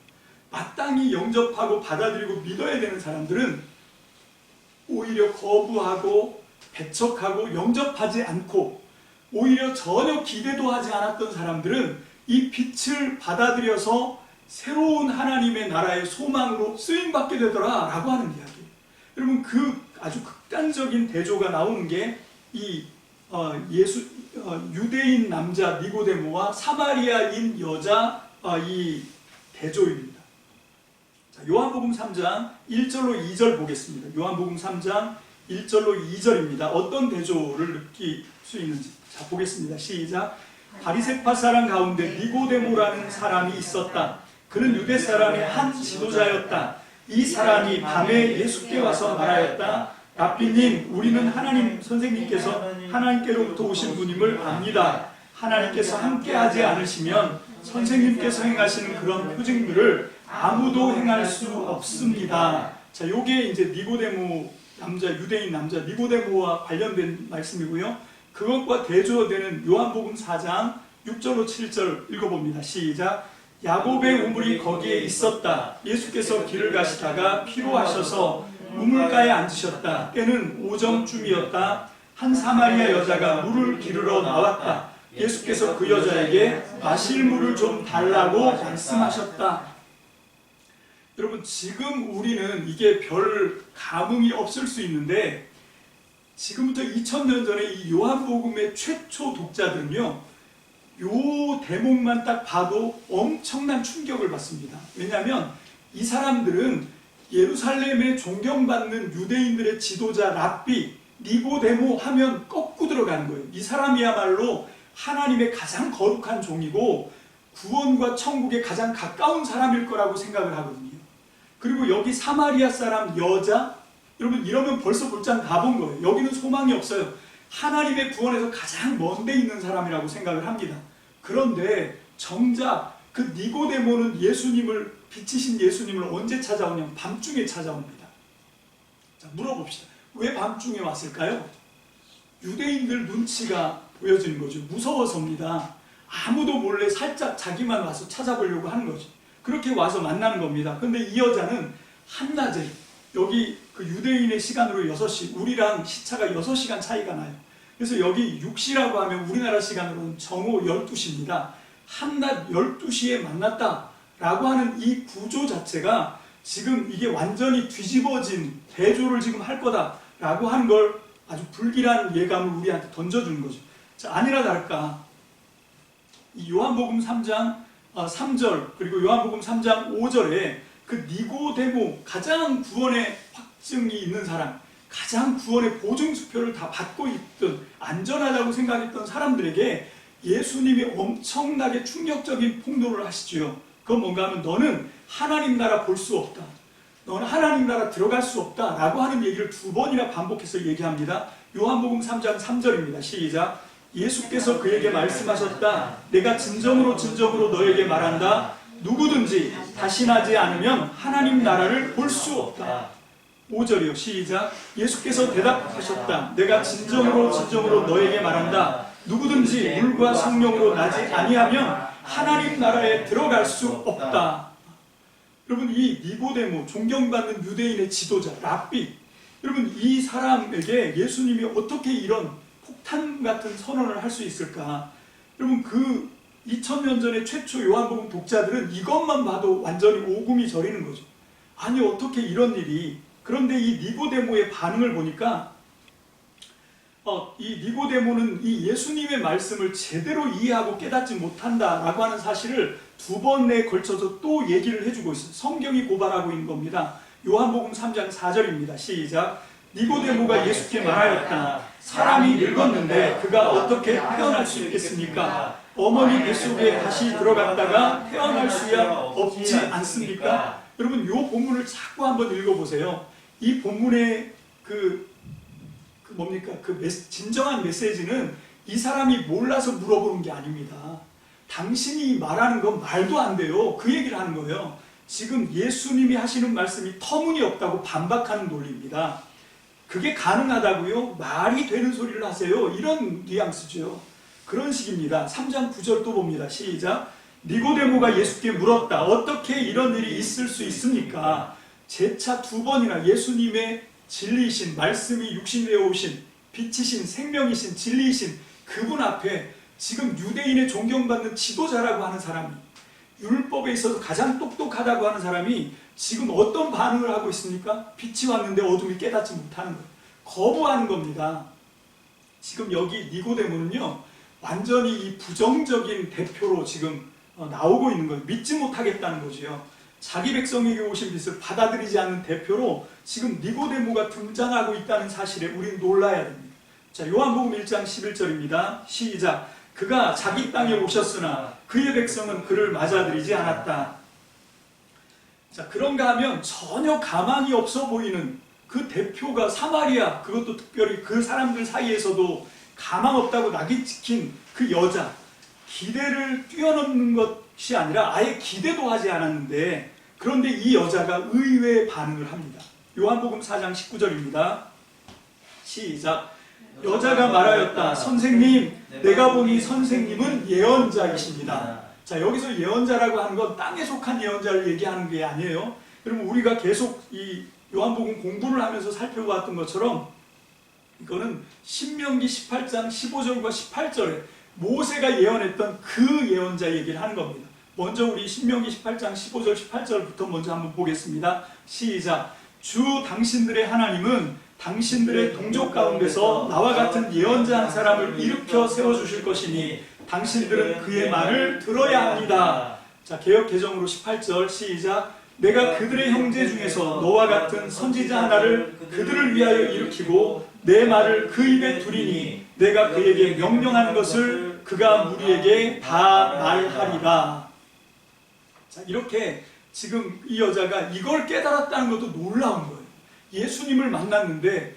마땅히 영접하고 받아들이고 믿어야 되는 사람들은 오히려 거부하고 배척하고 영접하지 않고, 오히려 전혀 기대도 하지 않았던 사람들은 이 빛을 받아들여서 새로운 하나님의 나라의 소망으로 쓰임받게 되더라 라고 하는 이야기예요. 여러분, 그 아주 극단적인 대조가 나오는 게 이 유대인 남자 니고데모와 사마리아인 여자 이 대조입니다. 자, 요한복음 3장 1절로 2절 보겠습니다. 요한복음 3장 1절로 2절입니다. 어떤 대조를 느낄 수 있는지. 자, 보겠습니다. 시작. 바리새파 사람 가운데 니고데모라는 사람이 있었다. 그는 유대 사람의 한 지도자였다. 이 사람이 밤에 예수께 와서 말하였다. 랍비님, 우리는 하나님 선생님께서 하나님께로부터 오신 분임을 압니다. 하나님께서 함께하지 않으시면 선생님께서 행하시는 그런 표징들을 아무도 행할 수 없습니다. 자, 요게 이제 니고데모 남자, 유대인 남자 니고데모와 관련된 말씀이고요. 그것과 대조되는 요한복음 4장 6절로 7절 읽어봅니다. 시작. 야곱의 우물이 거기에 있었다. 예수께서 길을 가시다가 피로하셔서 우물가에 앉으셨다. 때는 오정쯤이었다. 한 사마리아 여자가 물을 기르러 나왔다. 예수께서 그 여자에게 마실 물을 좀 달라고 말씀하셨다. 여러분, 지금 우리는 이게 별 감흥이 없을 수 있는데 지금부터 2000년 전에 이 요한복음의 최초 독자들은요, 요 대목만 딱 봐도 엄청난 충격을 받습니다. 왜냐하면 이 사람들은 예루살렘에 존경받는 유대인들의 지도자 랍비 니고데모 하면 꺾고 들어가는 거예요. 이 사람이야말로 하나님의 가장 거룩한 종이고 구원과 천국에 가장 가까운 사람일 거라고 생각을 하거든요. 그리고 여기 사마리아 사람 여자, 여러분 이러면 벌써 볼장 다 본 거예요. 여기는 소망이 없어요. 하나님의 구원에서 가장 먼 데 있는 사람이라고 생각을 합니다. 그런데 정작 그 니고데모는 빛이신 예수님을 언제 찾아오냐면 밤중에 찾아옵니다. 자, 물어봅시다. 왜 밤중에 왔을까요? 유대인들 눈치가 보여지는 거죠. 무서워서입니다. 아무도 몰래 살짝 자기만 와서 찾아보려고 하는 거죠. 그렇게 와서 만나는 겁니다. 근데 이 여자는 한낮에, 여기 그 유대인의 시간으로 6시, 우리랑 시차가 6시간 차이가 나요. 그래서 여기 6시라고 하면 우리나라 시간으로는 정오 12시입니다. 한낮 12시에 만났다라고 하는 이 구조 자체가 지금 이게 완전히 뒤집어진 대조를 지금 할 거다라고 하는 걸 아주 불길한 예감을 우리한테 던져주는 거죠. 자, 자, 아니나 다를까 이 요한복음 3장 3절 그리고 요한복음 3장 5절에 그 니고데모, 가장 구원의 확증이 있는 사람, 가장 구원의 보증수표를 다 받고 있던, 안전하다고 생각했던 사람들에게 예수님이 엄청나게 충격적인 폭로를 하시지요. 그건 뭔가 하면 너는 하나님 나라 볼 수 없다, 너는 하나님 나라 들어갈 수 없다 라고 하는 얘기를 2번이나 반복해서 얘기합니다. 요한복음 3장 3절입니다. 시작. 예수께서 그에게 말씀하셨다. 내가 진정으로 진정으로 너에게 말한다. 누구든지 다신하지 않으면 하나님 나라를 볼 수 없다. 5절이요. 시작. 예수께서 대답하셨다. 내가 진정으로 진정으로 너에게 말한다. 누구든지 물과 성령으로 나지 아니하면 하나님 나라에 들어갈 수 없다. 여러분, 이 니고데모, 존경받는 유대인의 지도자 랍비, 여러분 이 사람에게 예수님이 어떻게 이런 폭탄 같은 선언을 할 수 있을까? 여러분, 그 2000년 전에 최초 요한복음 독자들은 이것만 봐도 완전히 오금이 저리는 거죠. 아니, 어떻게 이런 일이. 그런데 이 니고데모의 반응을 보니까 이 니고데모는 이 예수님의 말씀을 제대로 이해하고 깨닫지 못한다라고 하는 사실을 2번에 걸쳐서 또 얘기를 해주고 있어요. 성경이 고발하고 있는 겁니다. 요한복음 3장 4절입니다. 시작. 니고데모가 예수께 말하였다. 사람이 늙었는데 그가 어떻게 태어날 수 있겠습니까? 어머니 뱃속에 다시 들어갔다가 태어날 수야 없지 않습니까? 여러분, 이 본문을 자꾸 한번 읽어보세요. 이 본문의 진정한 메시지는 이 사람이 몰라서 물어보는 게 아닙니다. 당신이 말하는 건 말도 안 돼요. 그 얘기를 하는 거예요. 지금 예수님이 하시는 말씀이 터무니없다고 반박하는 논리입니다. 그게 가능하다고요? 말이 되는 소리를 하세요. 이런 뉘앙스죠. 그런 식입니다. 3장 9절 또 봅니다. 시작. 니고데모가 예수께 물었다. 어떻게 이런 일이 있을 수 있습니까? 재차 2번이나 예수님의 진리이신, 말씀이 육신되어 오신, 빛이신, 생명이신, 진리이신 그분 앞에 지금 유대인의 존경받는 지도자라고 하는 사람이, 율법에 있어서 가장 똑똑하다고 하는 사람이 지금 어떤 반응을 하고 있습니까? 빛이 왔는데 어둠이 깨닫지 못하는 거예요. 거부하는 겁니다. 지금 여기 니고데모는요, 완전히 이 부정적인 대표로 지금 나오고 있는 거예요. 믿지 못하겠다는 거지요. 자기 백성에게 오신 빛을 받아들이지 않는 대표로 지금 니고데모가 등장하고 있다는 사실에 우리는 놀라야 됩니다. 자, 요한복음 1장 11절입니다. 시작. 그가 자기 땅에 오셨으나 그의 백성은 그를 맞아들이지 않았다. 자, 그런가 하면 전혀 가망이 없어 보이는 그 대표가 사마리아, 그것도 특별히 그 사람들 사이에서도 가망 없다고 낙이 찍힌 그 여자, 기대를 뛰어넘는 것이 아니라 아예 기대도 하지 않았는데, 그런데 이 여자가 의외의 반응을 합니다. 요한복음 4장 19절입니다. 시작. 여자가 말하였다. 선생님, 내가 보니 선생님은 예언자이십니다. 자, 여기서 예언자라고 하는 건 땅에 속한 예언자를 얘기하는 게 아니에요. 여러분, 우리가 계속 이 요한복음 공부를 하면서 살펴봤던 것처럼 이거는 신명기 18장 15절과 18절에 모세가 예언했던 그 예언자 얘기를 하는 겁니다. 먼저 우리 신명기 18장 15절 18절부터 먼저 한번 보겠습니다. 시작. 주 당신들의 하나님은 당신들의 동족 가운데서 나와 같은 예언자 한 사람을 일으켜 세워주실 것이니 당신들은 그의 말을 들어야 합니다. 자, 개역 개정으로 18절 시작. 내가 그들의 형제 중에서 너와 같은 선지자 하나를 그들을 위하여 일으키고 내 말을 그 입에 두리니 내가 그에게 명령한 것을 그가 무리에게 다 말하리라. 자, 이렇게 지금 이 여자가 이걸 깨달았다는 것도 놀라운 거예요. 예수님을 만났는데,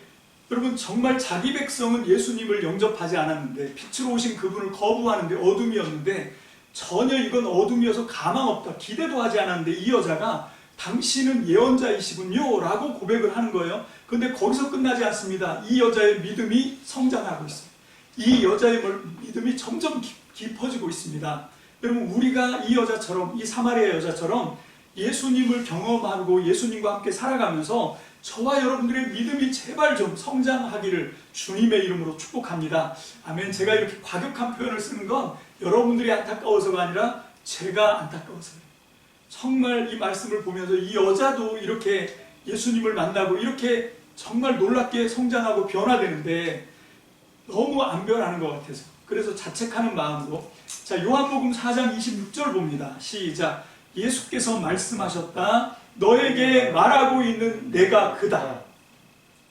여러분 정말 자기 백성은 예수님을 영접하지 않았는데, 빛으로 오신 그분을 거부하는데 어둠이었는데, 전혀 이건 어둠이어서 가망 없다, 기대도 하지 않았는데 이 여자가 당신은 예언자이시군요 라고 고백을 하는 거예요. 그런데 거기서 끝나지 않습니다. 이 여자의 믿음이 성장하고 있어요. 이 여자의 믿음이 점점 깊어지고 있습니다. 여러분, 우리가 이 여자처럼, 이 사마리아 여자처럼 예수님을 경험하고 예수님과 함께 살아가면서 저와 여러분들의 믿음이 제발 좀 성장하기를 주님의 이름으로 축복합니다. 아멘. 제가 이렇게 과격한 표현을 쓰는 건 여러분들이 안타까워서가 아니라 제가 안타까워서요. 정말 이 말씀을 보면서 이 여자도 이렇게 예수님을 만나고 이렇게 정말 놀랍게 성장하고 변화되는데 너무 안 변하는 것 같아서, 그래서 자책하는 마음으로. 자, 요한복음 4장 26절 봅니다. 시작. 예수께서 말씀하셨다. 너에게 말하고 있는 내가 그다.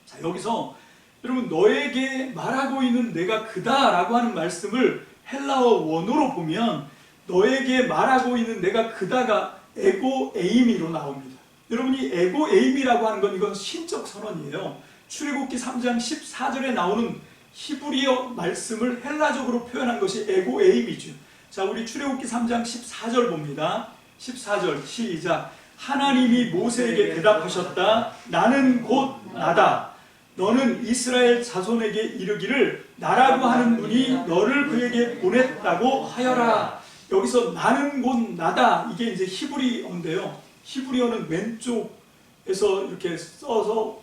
자, 여기서 여러분 너에게 말하고 있는 내가 그다 라고 하는 말씀을 헬라어 원어로 보면 너에게 말하고 있는 내가 그다가 에고 에이미로 나옵니다. 여러분이 에고 에이미라고 하는 건 이건 신적 선언이에요. 출애굽기 3장 14절에 나오는 히브리어 말씀을 헬라적으로 표현한 것이 에고 에이미죠. 자, 우리 출애굽기 3장 14절 봅니다. 14절 시작. 하나님이 모세에게 대답하셨다. 나는 곧 나다. 너는 이스라엘 자손에게 이르기를 나라고 하는 분이 너를 그에게 보냈다고 하여라. 여기서 나는 곧 나다. 이게 이제 히브리어인데요. 히브리어는 왼쪽에서 이렇게 써서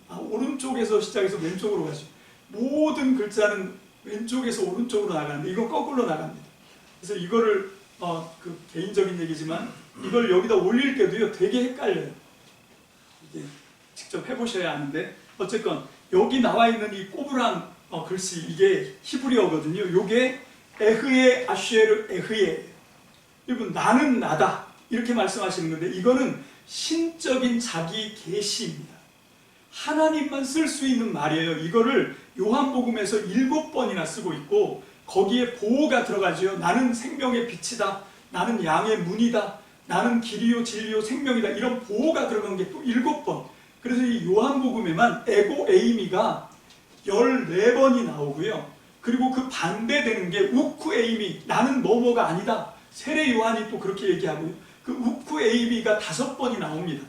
오른쪽에서 시작해서 왼쪽으로 가죠. 모든 글자는 왼쪽에서 오른쪽으로 나가는데 이건 거꾸로 나갑니다. 그래서 이거를 그 개인적인 얘기지만 이걸 여기다 올릴 때도요 되게 헷갈려요. 이게 직접 해보셔야 아는데 어쨌건 여기 나와 있는 이 꼬부랑 글씨 이게 히브리어거든요. 이게 에흐에 아쉐르 에흐에. 여러분 나는 나다 이렇게 말씀하시는 건데 이거는 신적인 자기 계시입니다. 하나님만 쓸 수 있는 말이에요. 이거를 요한복음에서 7번이나 쓰고 있고 거기에 보호가 들어가죠. 나는 생명의 빛이다. 나는 양의 문이다. 나는 길이요 진리요 생명이다. 이런 보호가 들어간 게 또 7번. 그래서 이 요한복음에만 에고 에이미가 14번이 나오고요. 그리고 그 반대되는 게 우쿠 에이미, 나는 뭐뭐가 아니다. 세례 요한이 또 그렇게 얘기하고요. 그 우쿠 에이미가 5번이 나옵니다.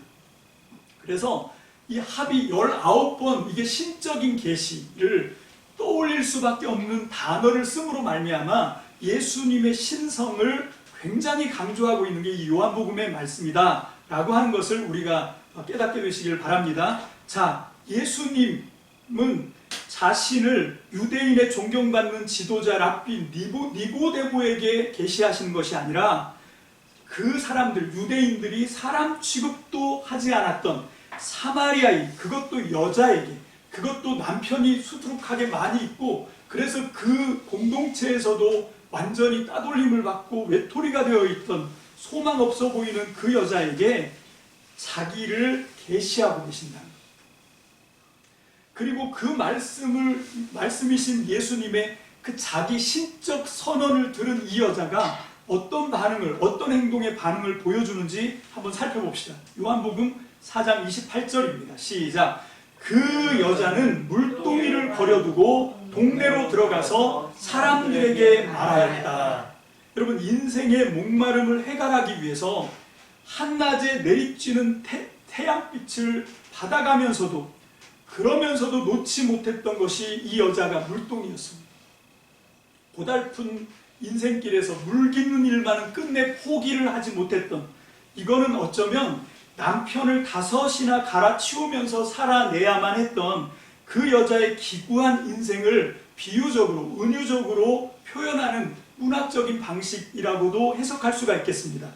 그래서 이 합이 19번, 이게 신적인 계시를 떠올릴 수밖에 없는 단어를 씀으로 말미암아 예수님의 신성을 굉장히 강조하고 있는 게 이 요한복음의 말씀이다 라고 하는 것을 우리가 깨닫게 되시길 바랍니다. 자, 예수님은 자신을 유대인의 존경받는 지도자 랍비 니고데모에게 계시하신 것이 아니라 그 사람들, 유대인들이 사람 취급도 하지 않았던 사마리아인, 그것도 여자에게, 그것도 남편이 수두룩하게 많이 있고 그래서 그 공동체에서도 완전히 따돌림을 받고 외톨이가 되어 있던 소망 없어 보이는 그 여자에게 자기를 계시하고 계신다. 그리고 그 말씀이신 예수님의 그 자기 신적 선언을 들은 이 여자가 어떤 반응을, 어떤 행동의 반응을 보여주는지 한번 살펴봅시다. 요한복음 4장 28절입니다. 시작. 그 여자는 물동이를 버려두고 동네로 들어가서 사람들에게 말하였다. 여러분, 인생의 목마름을 해결하기 위해서 한낮에 내리쬐는 태양빛을 받아가면서도 그러면서도 놓지 못했던 것이 이 여자가 물동이었습니다. 고달픈 인생길에서 물 깃는 일만은 끝내 포기를 하지 못했던, 이거는 어쩌면 남편을 5이나 갈아치우면서 살아내야만 했던 그 여자의 기구한 인생을 비유적으로, 은유적으로 표현하는 문학적인 방식이라고도 해석할 수가 있겠습니다.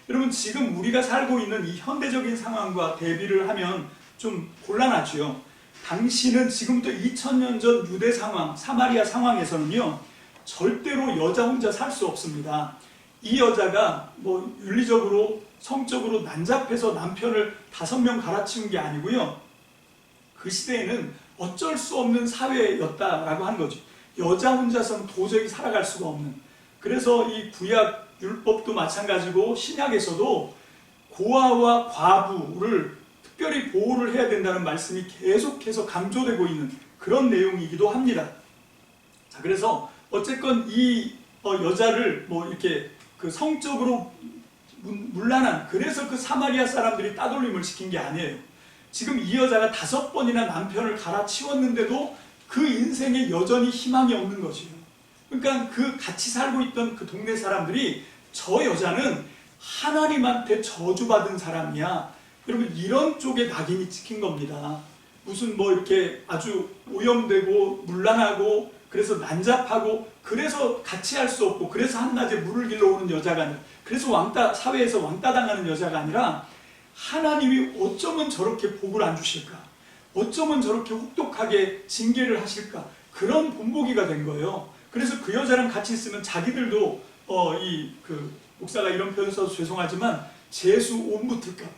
여러분, 지금 우리가 살고 있는 이 현대적인 상황과 대비를 하면 좀 곤란하죠. 당시는 지금부터 2000년 전 유대 상황, 사마리아 상황에서는요, 절대로 여자 혼자 살 수 없습니다. 이 여자가 뭐 윤리적으로, 성적으로 난잡해서 남편을 5명 갈아치운 게 아니고요. 그 시대에는 어쩔 수 없는 사회였다라고 하는 거죠. 여자 혼자서는 도저히 살아갈 수가 없는. 그래서 이 구약 율법도 마찬가지고 신약에서도 고아와 과부를 특별히 보호를 해야 된다는 말씀이 계속해서 강조되고 있는 그런 내용이기도 합니다. 자, 그래서 어쨌건 이 여자를 뭐 이렇게 그 성적으로 문란한, 그래서 그 사마리아 사람들이 따돌림을 시킨 게 아니에요. 지금 이 여자가 5번이나 남편을 갈아치웠는데도 그 인생에 여전히 희망이 없는 거죠. 그러니까 그 같이 살고 있던 그 동네 사람들이 저 여자는 하나님한테 저주받은 사람이야. 여러분, 이런 쪽에 낙인이 찍힌 겁니다. 무슨 뭐 이렇게 아주 오염되고 문란하고 그래서 난잡하고 그래서 같이 할 수 없고 그래서 한낮에 물을 길러 오는 여자가 아니라, 그래서 사회에서 왕따 당하는 여자가 아니라 하나님이 어쩌면 저렇게 복을 안 주실까? 어쩌면 저렇게 혹독하게 징계를 하실까? 그런 본보기가 된 거예요. 그래서 그 여자랑 같이 있으면 자기들도 목사가 이런 표현 써서 죄송하지만 재수 온 붙을까 봐.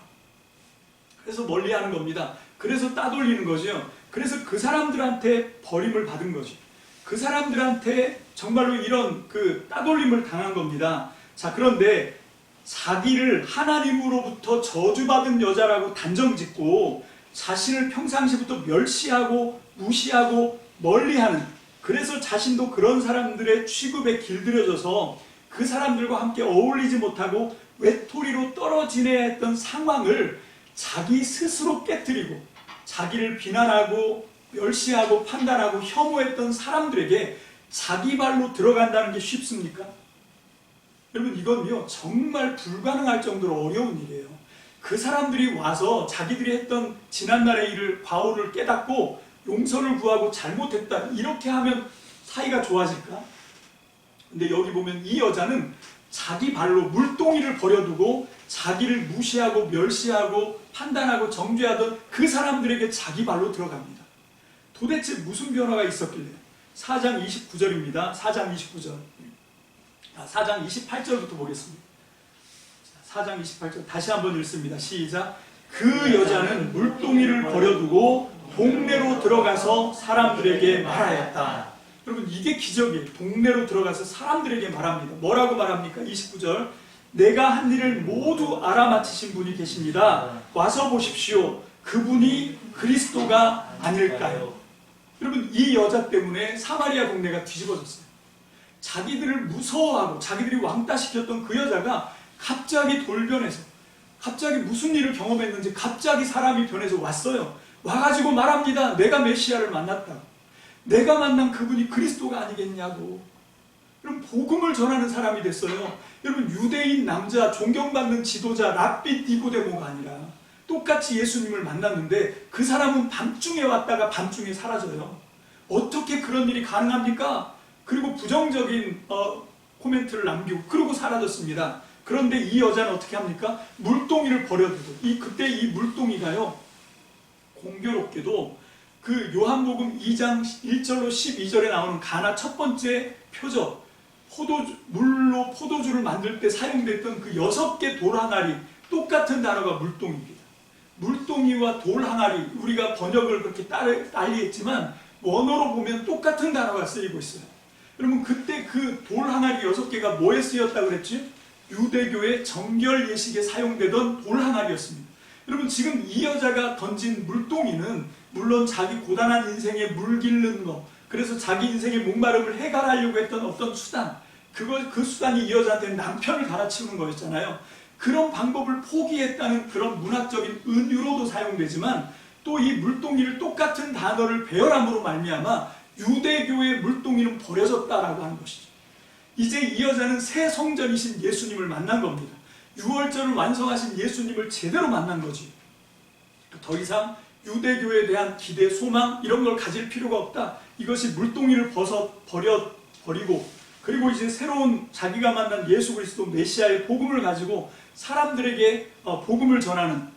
그래서 멀리하는 겁니다. 그래서 따돌리는 거죠. 그래서 그 사람들한테 버림을 받은 거죠. 그 사람들한테 정말로 이런 따돌림을 당한 겁니다. 자, 그런데 자기를 하나님으로부터 저주받은 여자라고 단정짓고 자신을 평상시부터 멸시하고 무시하고 멀리하는, 그래서 자신도 그런 사람들의 취급에 길들여져서 그 사람들과 함께 어울리지 못하고 외톨이로 떨어지내야 했던 상황을 자기 스스로 깨뜨리고 자기를 비난하고 멸시하고 판단하고 혐오했던 사람들에게 자기 발로 들어간다는 게 쉽습니까? 여러분, 이건요 정말 불가능할 정도로 어려운 일이에요. 그 사람들이 와서 자기들이 했던 지난날의 일을, 과오를 깨닫고 용서를 구하고 잘못했다 이렇게 하면 사이가 좋아질까? 근데 여기 보면 이 여자는 자기 발로 물동이를 버려두고 자기를 무시하고 멸시하고 판단하고 정죄하던 그 사람들에게 자기 발로 들어갑니다. 도대체 무슨 변화가 있었길래? 4장 29절입니다. 4장 29절. 4장 28절부터 보겠습니다. 4장 28절 다시 한번 읽습니다. 시작. 그 여자는 물동이를 버려두고 동네로 들어가서 사람들에게 말하였다. 여러분, 이게 기적이에요. 동네로 들어가서 사람들에게 말합니다. 뭐라고 말합니까? 29절. 내가 한 일을 모두 알아맞히신 분이 계십니다. 와서 보십시오. 그분이 그리스도가 아닐까요? 여러분, 이 여자 때문에 사마리아 동네가 뒤집어졌어요. 자기들을 무서워하고 자기들이 왕따시켰던 그 여자가 갑자기 돌변해서, 갑자기 무슨 일을 경험했는지 갑자기 사람이 변해서 왔어요. 와가지고 말합니다. 내가 메시아를 만났다. 내가 만난 그분이 그리스도가 아니겠냐고. 그럼 복음을 전하는 사람이 됐어요. 여러분, 유대인 남자, 존경받는 지도자 랍비 니고데모가 아니라 똑같이 예수님을 만났는데 그 사람은 밤중에 왔다가 밤중에 사라져요. 어떻게 그런 일이 가능합니까? 그리고 부정적인 코멘트를 남기고 그러고 사라졌습니다. 그런데 이 여자는 어떻게 합니까? 물동이를 버려두고, 그때 이 물동이가요, 공교롭게도 그 요한복음 2장 1절로 12절에 나오는 가나 첫 번째 표적, 물로 포도주를 만들 때 사용됐던 그 6개 돌 항아리, 똑같은 단어가 물동입니다. 물동이와 돌 항아리, 우리가 번역을 그렇게 달리했지만 원어로 보면 똑같은 단어가 쓰이고 있어요. 여러분, 그때 그 돌 항아리 6개가 뭐에 쓰였다고 그랬지? 유대교의 정결 예식에 사용되던 돌 항아리였습니다. 여러분, 지금 이 여자가 던진 물동이는 물론 자기 고단한 인생에 물 기르는 거, 그래서 자기 인생의 목마름을 해결하려고 했던 어떤 수단, 그 수단이 이 여자한테는 남편을 갈아치우는 거였잖아요. 그런 방법을 포기했다는 그런 문학적인 은유로도 사용되지만, 또 이 물동이를 똑같은 단어를 배열함으로 말미암아 유대교의 물동이는 버려졌다라고 하는 것이죠. 이제 이 여자는 새 성전이신 예수님을 만난 겁니다. 유월절을 완성하신 예수님을 제대로 만난 거지. 더 이상 유대교에 대한 기대, 소망 이런 걸 가질 필요가 없다. 이것이 물동이를 버리고, 그리고 이제 새로운 자기가 만난 예수 그리스도 메시아의 복음을 가지고 사람들에게 복음을 전하는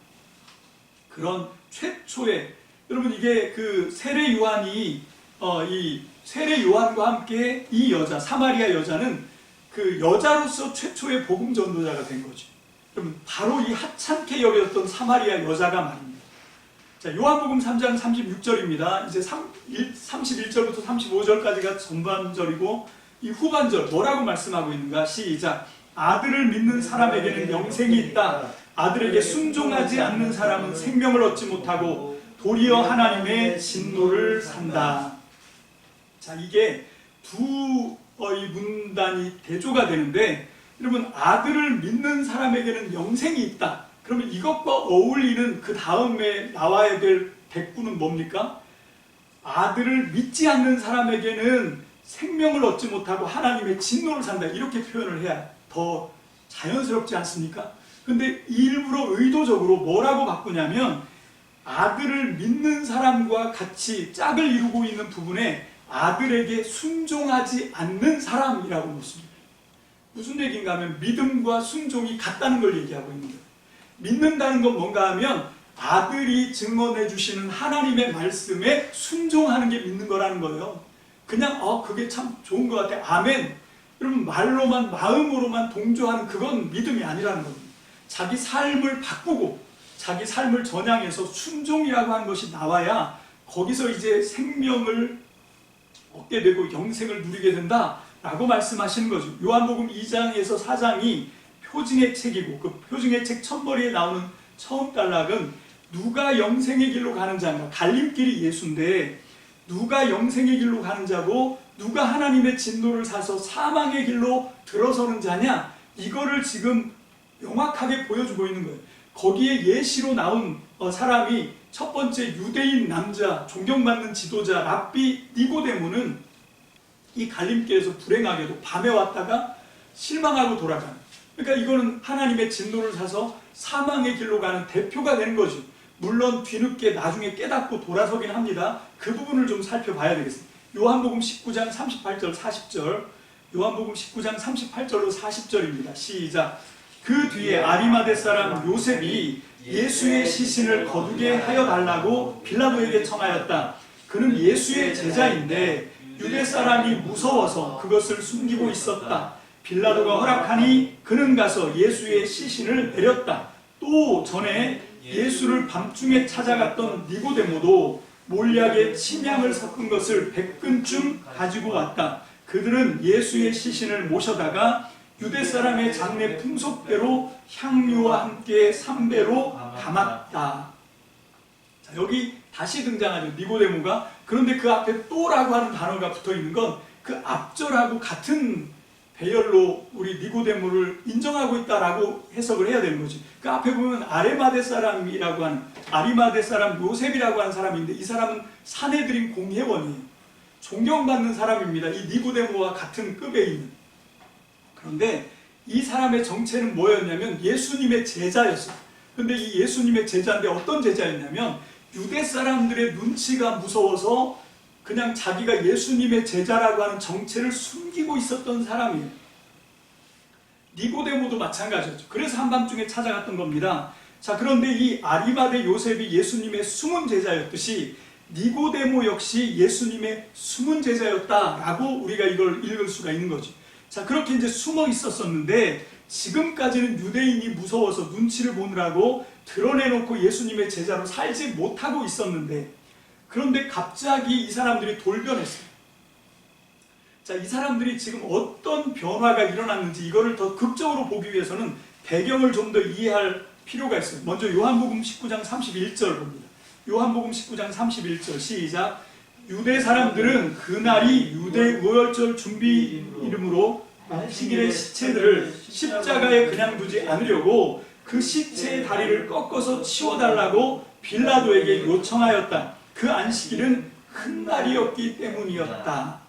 그런 최초의, 여러분, 이게 그 세례 요한이 이 세례 요한과 함께 이 여자, 사마리아 여자는 그 여자로서 최초의 복음 전도자가 된 거죠. 여러분, 바로 이 하찮게 여겼던 사마리아 여자가 말입니다. 자, 요한복음 3장 36절입니다. 이제 31절부터 35절까지가 전반절이고, 이 후반절 뭐라고 말씀하고 있는가? 시작. 아들을 믿는 사람에게는 영생이 있다. 아들에게 순종하지 않는 사람은 생명을 얻지 못하고 도리어 하나님의 진노를 산다. 자, 이게 두 문단이 대조가 되는데, 여러분, 아들을 믿는 사람에게는 영생이 있다. 그러면 이것과 어울리는 그 다음에 나와야 될 대꾸는 뭡니까? 아들을 믿지 않는 사람에게는 생명을 얻지 못하고 하나님의 진노를 산다. 이렇게 표현을 해야 더 자연스럽지 않습니까? 근데 일부러 의도적으로 뭐라고 바꾸냐면, 아들을 믿는 사람과 같이 짝을 이루고 있는 부분에 아들에게 순종하지 않는 사람이라고 놓습니다. 무슨 얘기인가 하면 믿음과 순종이 같다는 걸 얘기하고 있는 거예요. 믿는다는 건 뭔가 하면 아들이 증언해 주시는 하나님의 말씀에 순종하는 게 믿는 거라는 거예요. 그냥 그게 참 좋은 것 같아. 아멘. 여러분 말로만 마음으로만 동조하는 그건 믿음이 아니라는 겁니다. 자기 삶을 바꾸고 자기 삶을 전향해서 순종이라고 하는 것이 나와야 거기서 이제 생명을 얻게 되고 영생을 누리게 된다라고 말씀하시는 거죠. 요한복음 2장에서 4장이 표징의 책이고 그 표징의 책 첫머리에 나오는 처음 단락은 누가 영생의 길로 가는 자인가. 갈림길이 예수인데 누가 영생의 길로 가는 자고 누가 하나님의 진노를 사서 사망의 길로 들어서는 자냐, 이거를 지금 명확하게 보여주고 있는 거예요. 거기에 예시로 나온 사람이 첫 번째 유대인 남자, 존경받는 지도자 랍비 니고데모는 이 갈림길에서 불행하게도 밤에 왔다가 실망하고 돌아가는, 그러니까 이거는 하나님의 진노를 사서 사망의 길로 가는 대표가 되는 거죠. 물론 뒤늦게 나중에 깨닫고 돌아서긴 합니다. 그 부분을 좀 살펴봐야 되겠습니다. 요한복음 19장 38절 40절, 요한복음 19장 38절로 40절입니다. 시작. 그 뒤에 아리마대 사람 요셉이 예수의 시신을 거두게 하여 달라고 빌라도에게 청하였다. 그는 예수의 제자인데 유대 사람이 무서워서 그것을 숨기고 있었다. 빌라도가 허락하니 그는 가서 예수의 시신을 내렸다. 또 전에 예수를 밤중에 찾아갔던 니고데모도 몰약에 침향을 섞은 것을 100근쯤 가지고 왔다. 그들은 예수의 시신을 모셔다가 유대 사람의 장례 풍속대로 향유와 함께 삼배로 감았다. 자, 여기 다시 등장하죠. 니고데모가. 그런데 그 앞에 또라고 하는 단어가 붙어 있는 건 그 앞절하고 같은 배열로 우리 니고데모를 인정하고 있다라고 해석을 해야 되는 거지. 그 앞에 보면 아리마대 사람이라고 하는, 아리마대 사람 요셉이라고 하는 사람인데 이 사람은 사내들인 공회원이에요. 존경받는 사람입니다. 이 니고데모와 같은 급에 있는. 그런데 이 사람의 정체는 뭐였냐면 예수님의 제자였어요. 근데 이 예수님의 제자인데 어떤 제자였냐면 유대 사람들의 눈치가 무서워서 그냥 자기가 예수님의 제자라고 하는 정체를 숨기고 있었던 사람이에요. 니고데모도 마찬가지였죠. 그래서 한밤중에 찾아갔던 겁니다. 자, 그런데 이 아리마대 요셉이 예수님의 숨은 제자였듯이 니고데모 역시 예수님의 숨은 제자였다라고 우리가 이걸 읽을 수가 있는 거죠. 자, 그렇게 이제 숨어 있었었는데 지금까지는 유대인이 무서워서 눈치를 보느라고 드러내놓고 예수님의 제자로 살지 못하고 있었는데, 그런데 갑자기 이 사람들이 돌변했어요. 자, 이 사람들이 지금 어떤 변화가 일어났는지 이거를 더 극적으로 보기 위해서는 배경을 좀 더 이해할 필요가 있어요. 먼저 요한복음 19장 31절 봅니다. 요한복음 19장 31절 시작. 유대 사람들은 그날이 유대 우월절 준비 이름으로 안식일의 시체들을 십자가에 그냥 두지 않으려고 그 시체의 다리를 꺾어서 치워달라고 빌라도에게 요청하였다. 그 안식일은 큰 날이었기 때문이었다.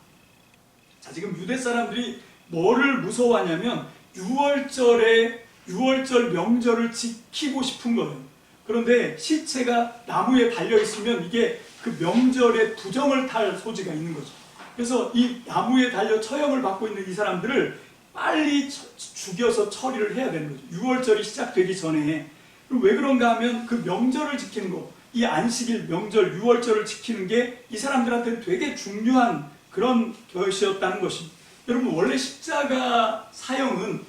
자, 지금 유대 사람들이 뭐를 무서워하냐면 유월절 명절을 지키고 싶은 거예요. 그런데 시체가 나무에 달려있으면 이게 그 명절에 부정을 탈 소지가 있는 거죠. 그래서 이 나무에 달려 처형을 받고 있는 이 사람들을 빨리 죽여서 처리를 해야 되는 거죠. 유월절이 시작되기 전에. 왜 그런가 하면 그 명절을 지키는 거, 이 안식일, 명절, 유월절을 지키는 게 이 사람들한테는 되게 중요한 그런 것이었다는 것입니다. 여러분, 원래 십자가 사형은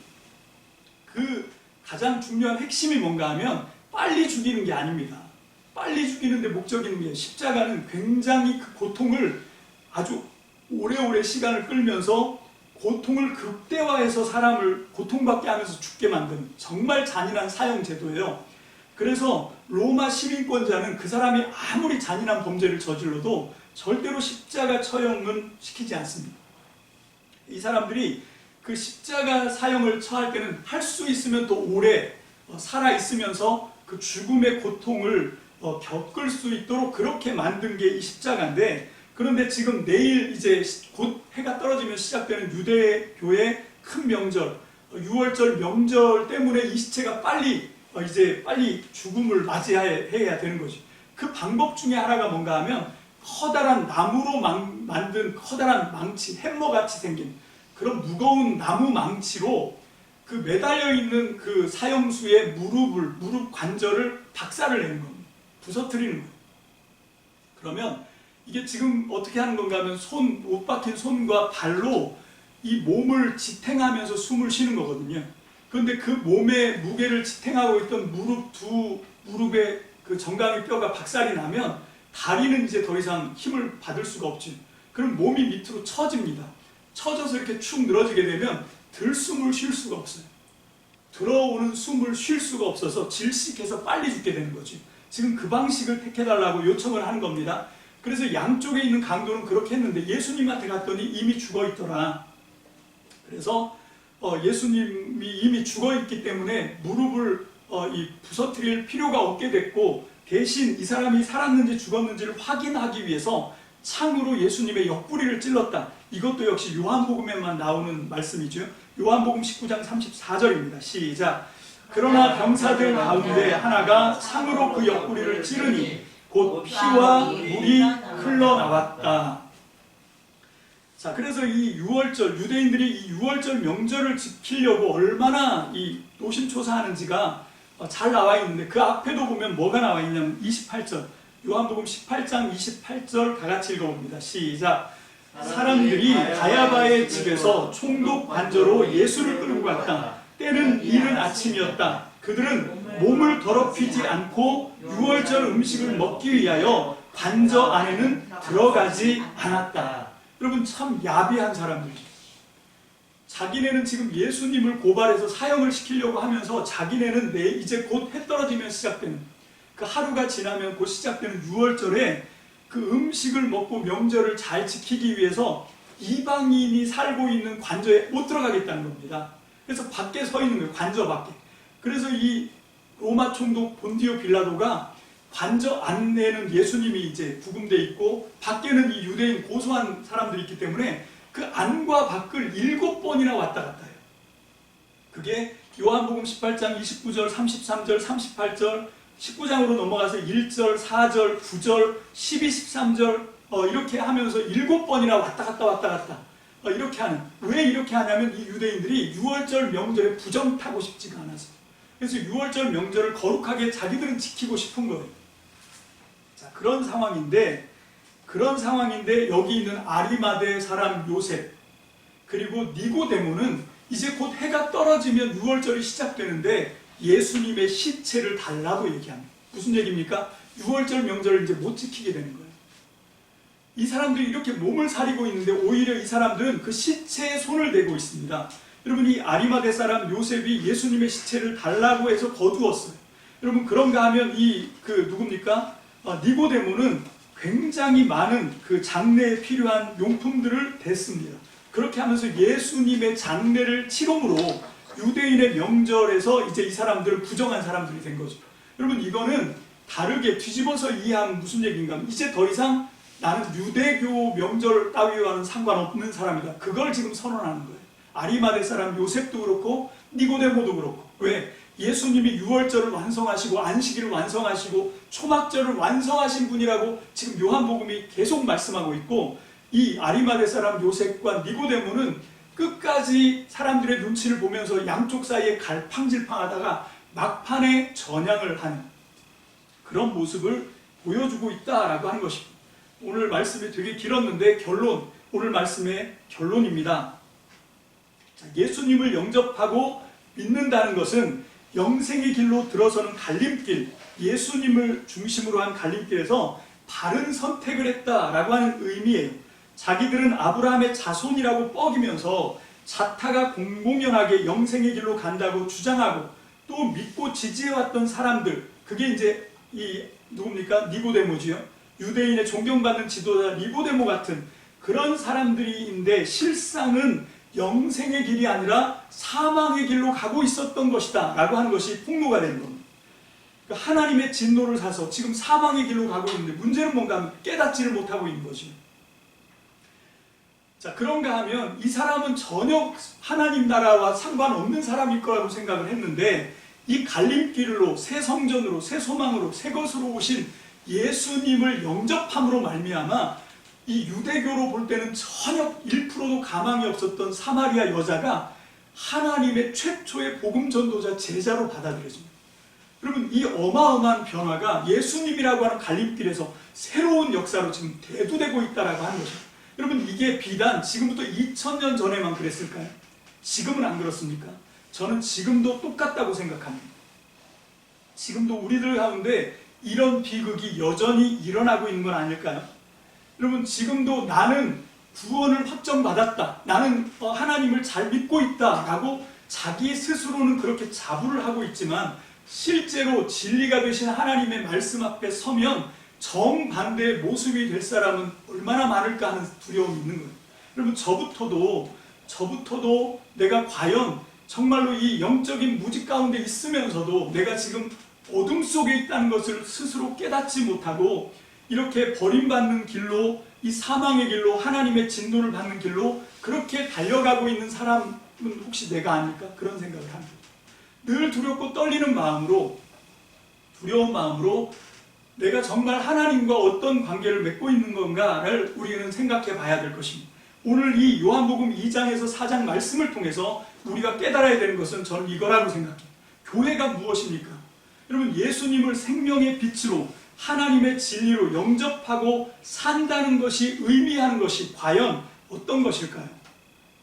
그 가장 중요한 핵심이 뭔가 하면 빨리 죽이는 게 아닙니다. 빨리 죽이는데 목적이 있는 게, 십자가는 굉장히 그 고통을 아주 오래오래 시간을 끌면서 고통을 극대화해서 사람을 고통받게 하면서 죽게 만드는 정말 잔인한 사형 제도예요. 그래서 로마 시민권자는 그 사람이 아무리 잔인한 범죄를 저질러도 절대로 십자가 처형은 시키지 않습니다. 이 사람들이 그 십자가 사형을 처할 때는 할 수 있으면 더 오래 살아있으면서 그 죽음의 고통을 겪을 수 있도록 그렇게 만든 게 이 십자가인데, 그런데 지금 내일 이제 곧 해가 떨어지면 시작되는 유대교의 큰 명절, 유월절 명절 때문에 이 시체가 빨리 죽음을 맞이해야 되는 거죠. 그 방법 중에 하나가 뭔가 하면 커다란 나무로 만든 커다란 망치, 햄머같이 생긴 그런 무거운 나무 망치로 그 매달려 있는 그 사형수의 무릎 관절을 박살을 내는 겁니다. 부서뜨리는 거예요. 그러면 이게 지금 어떻게 하는 건가 하면 못 박힌 손과 발로 이 몸을 지탱하면서 숨을 쉬는 거거든요. 그런데 그 몸의 무게를 지탱하고 있던 두 무릎의 그 정강이 뼈가 박살이 나면 다리는 이제 더 이상 힘을 받을 수가 없죠. 그럼 몸이 밑으로 처집니다. 처져서 이렇게 축 늘어지게 되면 들숨을 쉴 수가 없어요. 들어오는 숨을 쉴 수가 없어서 질식해서 빨리 죽게 되는 거죠. 지금 그 방식을 택해달라고 요청을 하는 겁니다. 그래서 양쪽에 있는 강도는 그렇게 했는데 예수님한테 갔더니 이미 죽어 있더라. 그래서 예수님이 이미 죽어 있기 때문에 무릎을 부서뜨릴 필요가 없게 됐고, 대신 이 사람이 살았는지 죽었는지를 확인하기 위해서 창으로 예수님의 옆구리를 찔렀다. 이것도 역시 요한복음에만 나오는 말씀이죠. 요한복음 19장 34절입니다. 시작. 그러나 병사들 가운데 하나가 창으로 그 옆구리를 찌르니 곧 피와 물이 흘러나왔다. 자, 그래서 이 유월절, 유대인들이 이 유월절 명절을 지키려고 얼마나 이 노심초사하는지가 잘 나와 있는데, 그 앞에도 보면 뭐가 나와 있냐면 28절, 요한복음 18장 28절 다 같이 읽어봅니다. 시작. 사람들이 가야바의 집에서 총독 관저로 예수를 끌고 갔다. 때는 이른 아침이었다. 그들은 몸을 더럽히지 않고 유월절 음식을 먹기 위하여 관저 안에는 들어가지 않았다. 여러분, 참 야비한 사람들이죠. 자기네는 지금 예수님을 고발해서 사형을 시키려고 하면서 자기네는 이제 곧 해 떨어지면 시작되는, 그 하루가 지나면 곧 시작되는 유월절에 그 음식을 먹고 명절을 잘 지키기 위해서 이방인이 살고 있는 관저에 못 들어가겠다는 겁니다. 그래서 밖에 서 있는 거예요. 관저 밖에. 그래서 이 로마 총독 본디오 빌라도가 관저 안에는 예수님이 이제 구금돼 있고 밖에는 이 유대인 고소한 사람들이 있기 때문에 그 안과 밖을 7번이나 왔다 갔다 해요. 그게 요한복음 18장 29절, 33절, 38절, 19장으로 넘어가서 1절, 4절, 9절, 12, 13절 이렇게 하면서 7번이나 왔다 갔다 이렇게 하는. 왜 이렇게 하냐면 이 유대인들이 유월절 명절에 부정 타고 싶지가 않아서. 그래서 유월절 명절을 거룩하게 자기들은 지키고 싶은 거예요. 자, 그런 상황인데 여기 있는 아리마대 사람 요셉 그리고 니고데모는 이제 곧 해가 떨어지면 유월절이 시작되는데 예수님의 시체를 달라고 얘기합니다. 무슨 얘기입니까? 유월절 명절을 이제 못 지키게 되는 거예요. 이 사람들이 이렇게 몸을 사리고 있는데 오히려 이 사람들은 그 시체에 손을 대고 있습니다. 여러분, 이 아리마대 사람 요셉이 예수님의 시체를 달라고 해서 거두었어요. 여러분, 그런가 하면 누굽니까? 니고데모는 굉장히 많은 그 장례에 필요한 용품들을 댔습니다. 그렇게 하면서 예수님의 장례를 치름으로 유대인의 명절에서 이제 이 사람들을 부정한 사람들이 된 거죠. 여러분, 이거는 다르게 뒤집어서 이해하면 무슨 얘기인가 하면 이제 더 이상 나는 유대교 명절 따위와는 상관없는 사람이다. 그걸 지금 선언하는 거예요. 아리마대 사람 요셉도 그렇고 니고데모도 그렇고. 왜? 예수님이 유월절을 완성하시고 안식일을 완성하시고 초막절을 완성하신 분이라고 지금 요한복음이 계속 말씀하고 있고, 이 아리마대 사람 요셉과 니고데모는 끝까지 사람들의 눈치를 보면서 양쪽 사이에 갈팡질팡하다가 막판에 전향을 하는 그런 모습을 보여주고 있다라고 하는 것입니다. 오늘 말씀이 되게 길었는데 오늘 말씀의 결론입니다. 자, 예수님을 영접하고 믿는다는 것은 영생의 길로 들어서는 갈림길, 예수님을 중심으로 한 갈림길에서 바른 선택을 했다라고 하는 의미예요. 자기들은 아브라함의 자손이라고 뻐기면서 자타가 공공연하게 영생의 길로 간다고 주장하고 또 믿고 지지해왔던 사람들, 그게 이제 누굽니까? 니고데모지요. 유대인의 존경받는 지도자 니고데모 같은 그런 사람들인데 실상은 영생의 길이 아니라 사망의 길로 가고 있었던 것이다 라고 하는 것이 폭로가 되는 겁니다. 그러니까 하나님의 진노를 사서 지금 사망의 길로 가고 있는데 문제는 뭔가 하면 깨닫지를 못하고 있는 거죠. 자, 그런가 하면 이 사람은 전혀 하나님 나라와 상관없는 사람일 거라고 생각을 했는데 이 갈림길로 새 성전으로 새 소망으로 새 것으로 오신 예수님을 영접함으로 말미암아 이 유대교로 볼 때는 전혀 1%도 가망이 없었던 사마리아 여자가 하나님의 최초의 복음 전도자 제자로 받아들여집니다. 여러분, 이 어마어마한 변화가 예수님이라고 하는 갈림길에서 새로운 역사로 지금 대두되고 있다라고 하는 것입니다. 여러분, 이게 비단 지금부터 2000년 전에만 그랬을까요? 지금은 안 그렇습니까? 저는 지금도 똑같다고 생각합니다. 지금도 우리들 가운데 이런 비극이 여전히 일어나고 있는 건 아닐까요? 여러분, 지금도 나는 구원을 확정받았다, 나는 하나님을 잘 믿고 있다 라고 자기 스스로는 그렇게 자부를 하고 있지만 실제로 진리가 되신 하나님의 말씀 앞에 서면 정반대의 모습이 될 사람은 얼마나 많을까 하는 두려움이 있는 거예요. 여러분, 저부터도 내가 과연 정말로 이 영적인 무지 가운데 있으면서도 내가 지금 어둠 속에 있다는 것을 스스로 깨닫지 못하고 이렇게 버림받는 길로, 이 사망의 길로, 하나님의 진노를 받는 길로 그렇게 달려가고 있는 사람은 혹시 내가 아닐까? 그런 생각을 합니다. 늘 두렵고 떨리는 마음으로, 두려운 마음으로 내가 정말 하나님과 어떤 관계를 맺고 있는 건가를 우리는 생각해 봐야 될 것입니다. 오늘 이 요한복음 2장에서 4장 말씀을 통해서 우리가 깨달아야 되는 것은 저는 이거라고 생각해요. 교회가 무엇입니까? 여러분, 예수님을 생명의 빛으로 하나님의 진리로 영접하고 산다는 것이 의미하는 것이 과연 어떤 것일까요?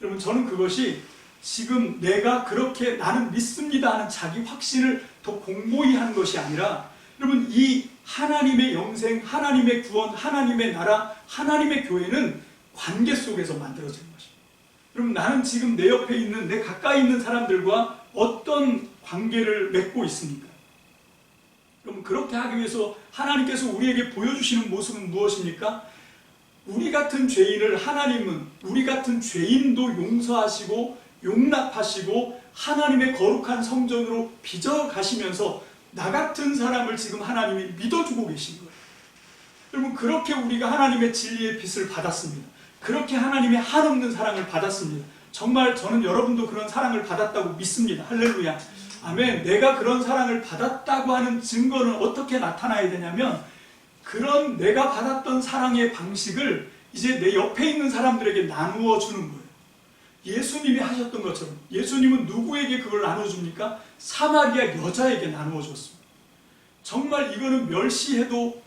여러분, 저는 그것이 지금 내가 그렇게 나는 믿습니다 하는 자기 확신을 더 공고히 하는 것이 아니라, 여러분, 이 하나님의 영생, 하나님의 구원, 하나님의 나라, 하나님의 교회는 관계 속에서 만들어지는 것입니다. 여러분, 나는 지금 내 옆에 있는, 내 가까이 있는 사람들과 어떤 관계를 맺고 있습니까? 여러분, 그렇게 하기 위해서 하나님께서 우리에게 보여주시는 모습은 무엇입니까? 우리 같은 죄인을 하나님은 우리 같은 죄인도 용서하시고 용납하시고 하나님의 거룩한 성전으로 빚어가시면서 나 같은 사람을 지금 하나님이 믿어주고 계신 거예요. 여러분, 그렇게 우리가 하나님의 진리의 빛을 받았습니다. 그렇게 하나님의 한없는 사랑을 받았습니다. 정말 저는 여러분도 그런 사랑을 받았다고 믿습니다. 할렐루야. 아멘. 내가 그런 사랑을 받았다고 하는 증거는 어떻게 나타나야 되냐면, 그런 내가 받았던 사랑의 방식을 이제 내 옆에 있는 사람들에게 나누어 주는 거예요. 예수님이 하셨던 것처럼. 예수님은 누구에게 그걸 나눠줍니까? 사마리아 여자에게 나누어 줬습니다. 정말 이거는 멸시해도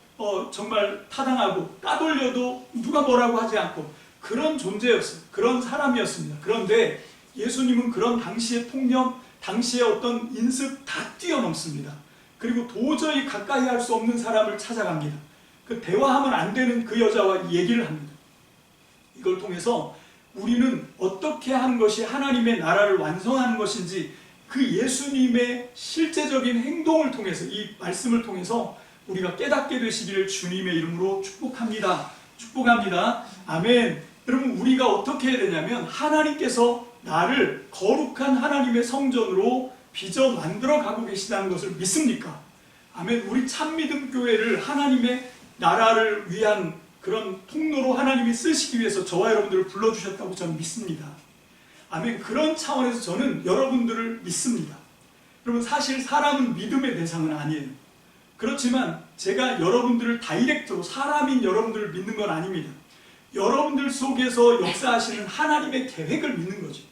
정말 타당하고 따돌려도 누가 뭐라고 하지 않고 그런 존재였어요. 그런 사람이었습니다. 그런데 예수님은 그런 당시의 통념, 당시의 어떤 인습 다 뛰어넘습니다. 그리고 도저히 가까이 할 수 없는 사람을 찾아갑니다. 그 대화하면 안 되는 그 여자와 얘기를 합니다. 이걸 통해서 우리는 어떻게 하는 것이 하나님의 나라를 완성하는 것인지 그 예수님의 실제적인 행동을 통해서, 이 말씀을 통해서 우리가 깨닫게 되시기를 주님의 이름으로 축복합니다. 축복합니다. 아멘. 여러분, 우리가 어떻게 해야 되냐면 하나님께서 나를 거룩한 하나님의 성전으로 빚어 만들어 가고 계시다는 것을 믿습니까? 아멘. 우리 참믿음 교회를 하나님의 나라를 위한 그런 통로로 하나님이 쓰시기 위해서 저와 여러분들을 불러주셨다고 저는 믿습니다. 아멘. 그런 차원에서 저는 여러분들을 믿습니다. 여러분, 사실 사람은 믿음의 대상은 아니에요. 그렇지만 제가 여러분들을 다이렉트로, 사람인 여러분들을 믿는 건 아닙니다. 여러분들 속에서 역사하시는 하나님의 계획을 믿는 거죠.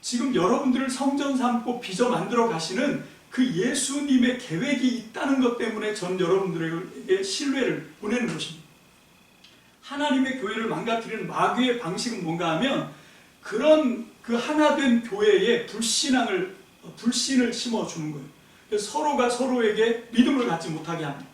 지금 여러분들을 성전 삼고 빚어 만들어 가시는 그 예수님의 계획이 있다는 것 때문에 전 여러분들에게 신뢰를 보내는 것입니다. 하나님의 교회를 망가뜨리는 마귀의 방식은 뭔가 하면 그런 그 하나된 교회에 불신을 심어주는 거예요. 그래서 서로가 서로에게 믿음을 갖지 못하게 합니다.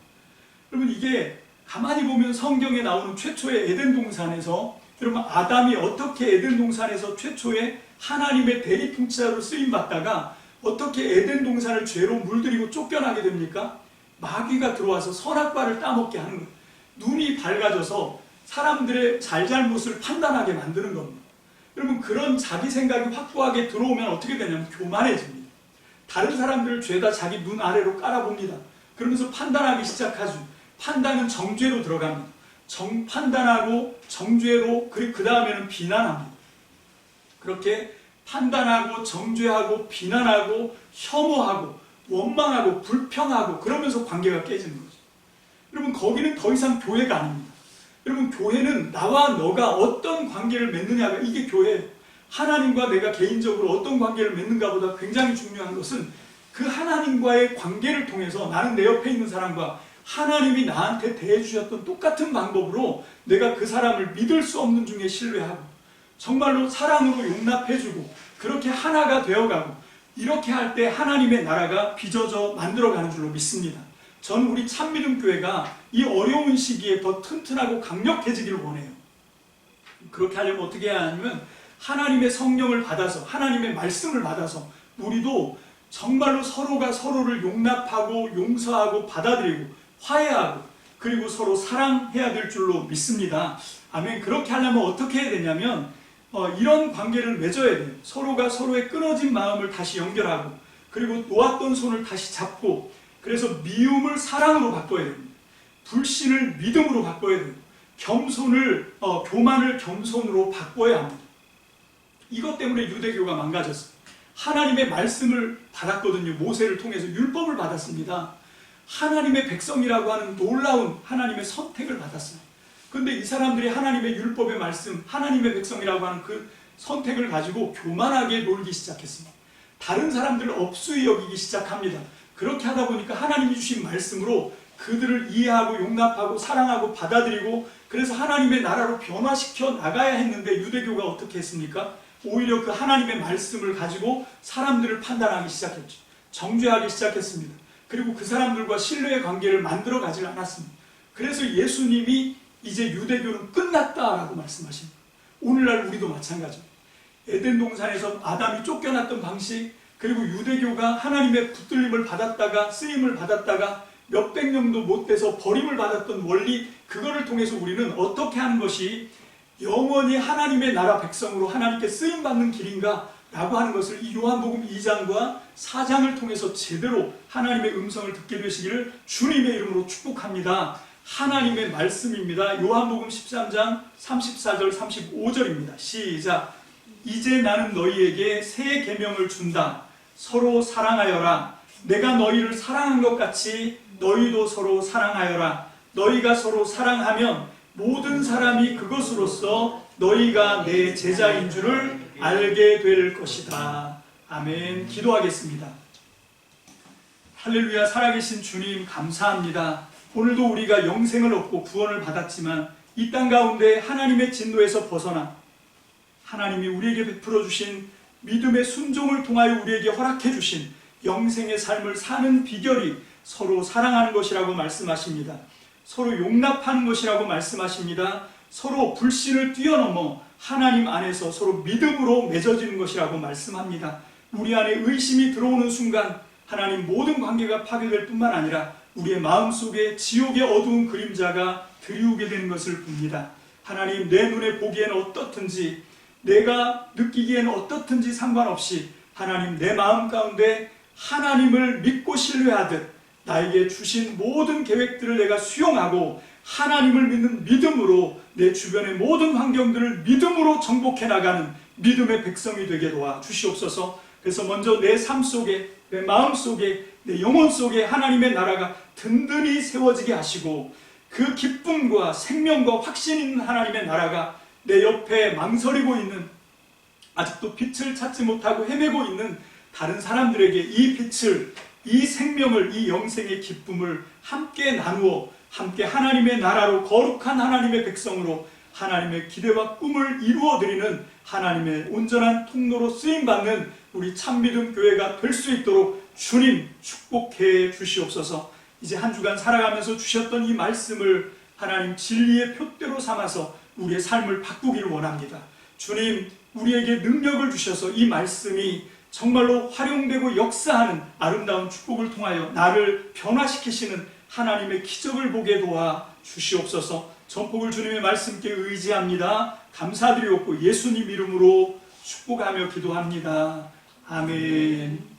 여러분, 이게 가만히 보면 성경에 나오는 최초의 에덴 동산에서, 여러분, 아담이 어떻게 에덴 동산에서 최초의 하나님의 대리통치자로 쓰임받다가 어떻게 에덴 동산을 죄로 물들이고 쫓겨나게 됩니까? 마귀가 들어와서 선악과를 따먹게 하는 거예요. 눈이 밝아져서 사람들의 잘잘못을 판단하게 만드는 겁니다. 여러분, 그런 자기 생각이 확고하게 들어오면 어떻게 되냐면 교만해집니다. 다른 사람들을 죄다 자기 눈 아래로 깔아봅니다. 그러면서 판단하기 시작하죠. 판단은 정죄로 들어갑니다. 판단하고 정죄로, 그 다음에는 비난합니다. 그렇게 판단하고 정죄하고 비난하고 혐오하고 원망하고 불평하고 그러면서 관계가 깨지는 거죠. 여러분, 거기는 더 이상 교회가 아닙니다. 여러분, 교회는 나와 너가 어떤 관계를 맺느냐가, 이게 교회예요. 하나님과 내가 개인적으로 어떤 관계를 맺는가보다 굉장히 중요한 것은 그 하나님과의 관계를 통해서 나는 내 옆에 있는 사람과 하나님이 나한테 대해주셨던 똑같은 방법으로 내가 그 사람을 믿을 수 없는 중에 신뢰하고 정말로 사랑으로 용납해주고 그렇게 하나가 되어가고 이렇게 할 때 하나님의 나라가 빚어져 만들어가는 줄로 믿습니다. 전 우리 참믿음 교회가 이 어려운 시기에 더 튼튼하고 강력해지기를 원해요. 그렇게 하려면 어떻게 해야 하냐면 하나님의 성령을 받아서 하나님의 말씀을 받아서 우리도 정말로 서로가 서로를 용납하고 용서하고 받아들이고 화해하고 그리고 서로 사랑해야 될 줄로 믿습니다. 아멘. 그렇게 하려면 어떻게 해야 되냐면 이런 관계를 맺어야 돼요. 서로가 서로의 끊어진 마음을 다시 연결하고 그리고 놓았던 손을 다시 잡고 그래서 미움을 사랑으로 바꿔야 됩니다. 불신을 믿음으로 바꿔야 돼요. 교만을 겸손으로 바꿔야 합니다. 이것 때문에 유대교가 망가졌어요. 하나님의 말씀을 받았거든요. 모세를 통해서 율법을 받았습니다. 하나님의 백성이라고 하는 놀라운 하나님의 선택을 받았어요. 근데 이 사람들이 하나님의 율법의 말씀, 하나님의 백성이라고 하는 그 선택을 가지고 교만하게 놀기 시작했습니다. 다른 사람들을 업수히 여기기 시작합니다. 그렇게 하다 보니까 하나님이 주신 말씀으로 그들을 이해하고 용납하고 사랑하고 받아들이고 그래서 하나님의 나라로 변화시켜 나가야 했는데 유대교가 어떻게 했습니까? 오히려 그 하나님의 말씀을 가지고 사람들을 판단하기 시작했죠. 정죄하기 시작했습니다. 그리고 그 사람들과 신뢰의 관계를 만들어 가지 않았습니다. 그래서 예수님이 이제 유대교는 끝났다라고 말씀하십니다. 오늘날 우리도 마찬가지입니다. 에덴 동산에서 아담이 쫓겨났던 방식, 그리고 유대교가 하나님의 붙들림을 받았다가 쓰임을 받았다가 몇백 년도 못 돼서 버림을 받았던 원리, 그거를 통해서 우리는 어떻게 하는 것이 영원히 하나님의 나라 백성으로 하나님께 쓰임받는 길인가 라고 하는 것을 이 요한복음 2장과 4장을 통해서 제대로 하나님의 음성을 듣게 되시기를 주님의 이름으로 축복합니다. 하나님의 말씀입니다. 요한복음 13장 34절 35절입니다. 시작. 이제 나는 너희에게 새 계명을 준다. 서로 사랑하여라. 내가 너희를 사랑한 것 같이 너희도 서로 사랑하여라. 너희가 서로 사랑하면 모든 사람이 그것으로써 너희가 내 제자인 줄을 알게 될 것이다. 아멘. 기도하겠습니다. 할렐루야. 살아계신 주님 감사합니다. 오늘도 우리가 영생을 얻고 구원을 받았지만 이 땅 가운데 하나님의 진노에서 벗어나 하나님이 우리에게 베풀어 주신 믿음의 순종을 통하여 우리에게 허락해 주신 영생의 삶을 사는 비결이 서로 사랑하는 것이라고 말씀하십니다. 서로 용납하는 것이라고 말씀하십니다. 서로 불신을 뛰어넘어 하나님 안에서 서로 믿음으로 맺어지는 것이라고 말씀합니다. 우리 안에 의심이 들어오는 순간 하나님 모든 관계가 파괴될 뿐만 아니라 우리의 마음속에 지옥의 어두운 그림자가 드리우게 되는 것을 봅니다. 하나님, 내 눈에 보기에는 어떻든지 내가 느끼기에는 어떻든지 상관없이 하나님, 내 마음 가운데 하나님을 믿고 신뢰하듯 나에게 주신 모든 계획들을 내가 수용하고 하나님을 믿는 믿음으로 내 주변의 모든 환경들을 믿음으로 정복해 나가는 믿음의 백성이 되게 도와 주시옵소서. 그래서 먼저 내 삶 속에, 내 마음 속에, 내 영혼 속에 하나님의 나라가 든든히 세워지게 하시고 그 기쁨과 생명과 확신 있는 하나님의 나라가 내 옆에 망설이고 있는, 아직도 빛을 찾지 못하고 헤매고 있는 다른 사람들에게 이 빛을, 이 생명을, 이 영생의 기쁨을 함께 나누어 함께 하나님의 나라로 거룩한 하나님의 백성으로 하나님의 기대와 꿈을 이루어드리는 하나님의 온전한 통로로 쓰임받는 우리 참믿음 교회가 될 수 있도록 주님 축복해 주시옵소서. 이제 한 주간 살아가면서 주셨던 이 말씀을 하나님 진리의 표대로 삼아서 우리의 삶을 바꾸기를 원합니다. 주님, 우리에게 능력을 주셔서 이 말씀이 정말로 활용되고 역사하는 아름다운 축복을 통하여 나를 변화시키시는 하나님의 기적을 보게 도와 주시옵소서. 전복을 주님의 말씀께 의지합니다. 감사드리옵고 예수님 이름으로 축복하며 기도합니다. 아멘.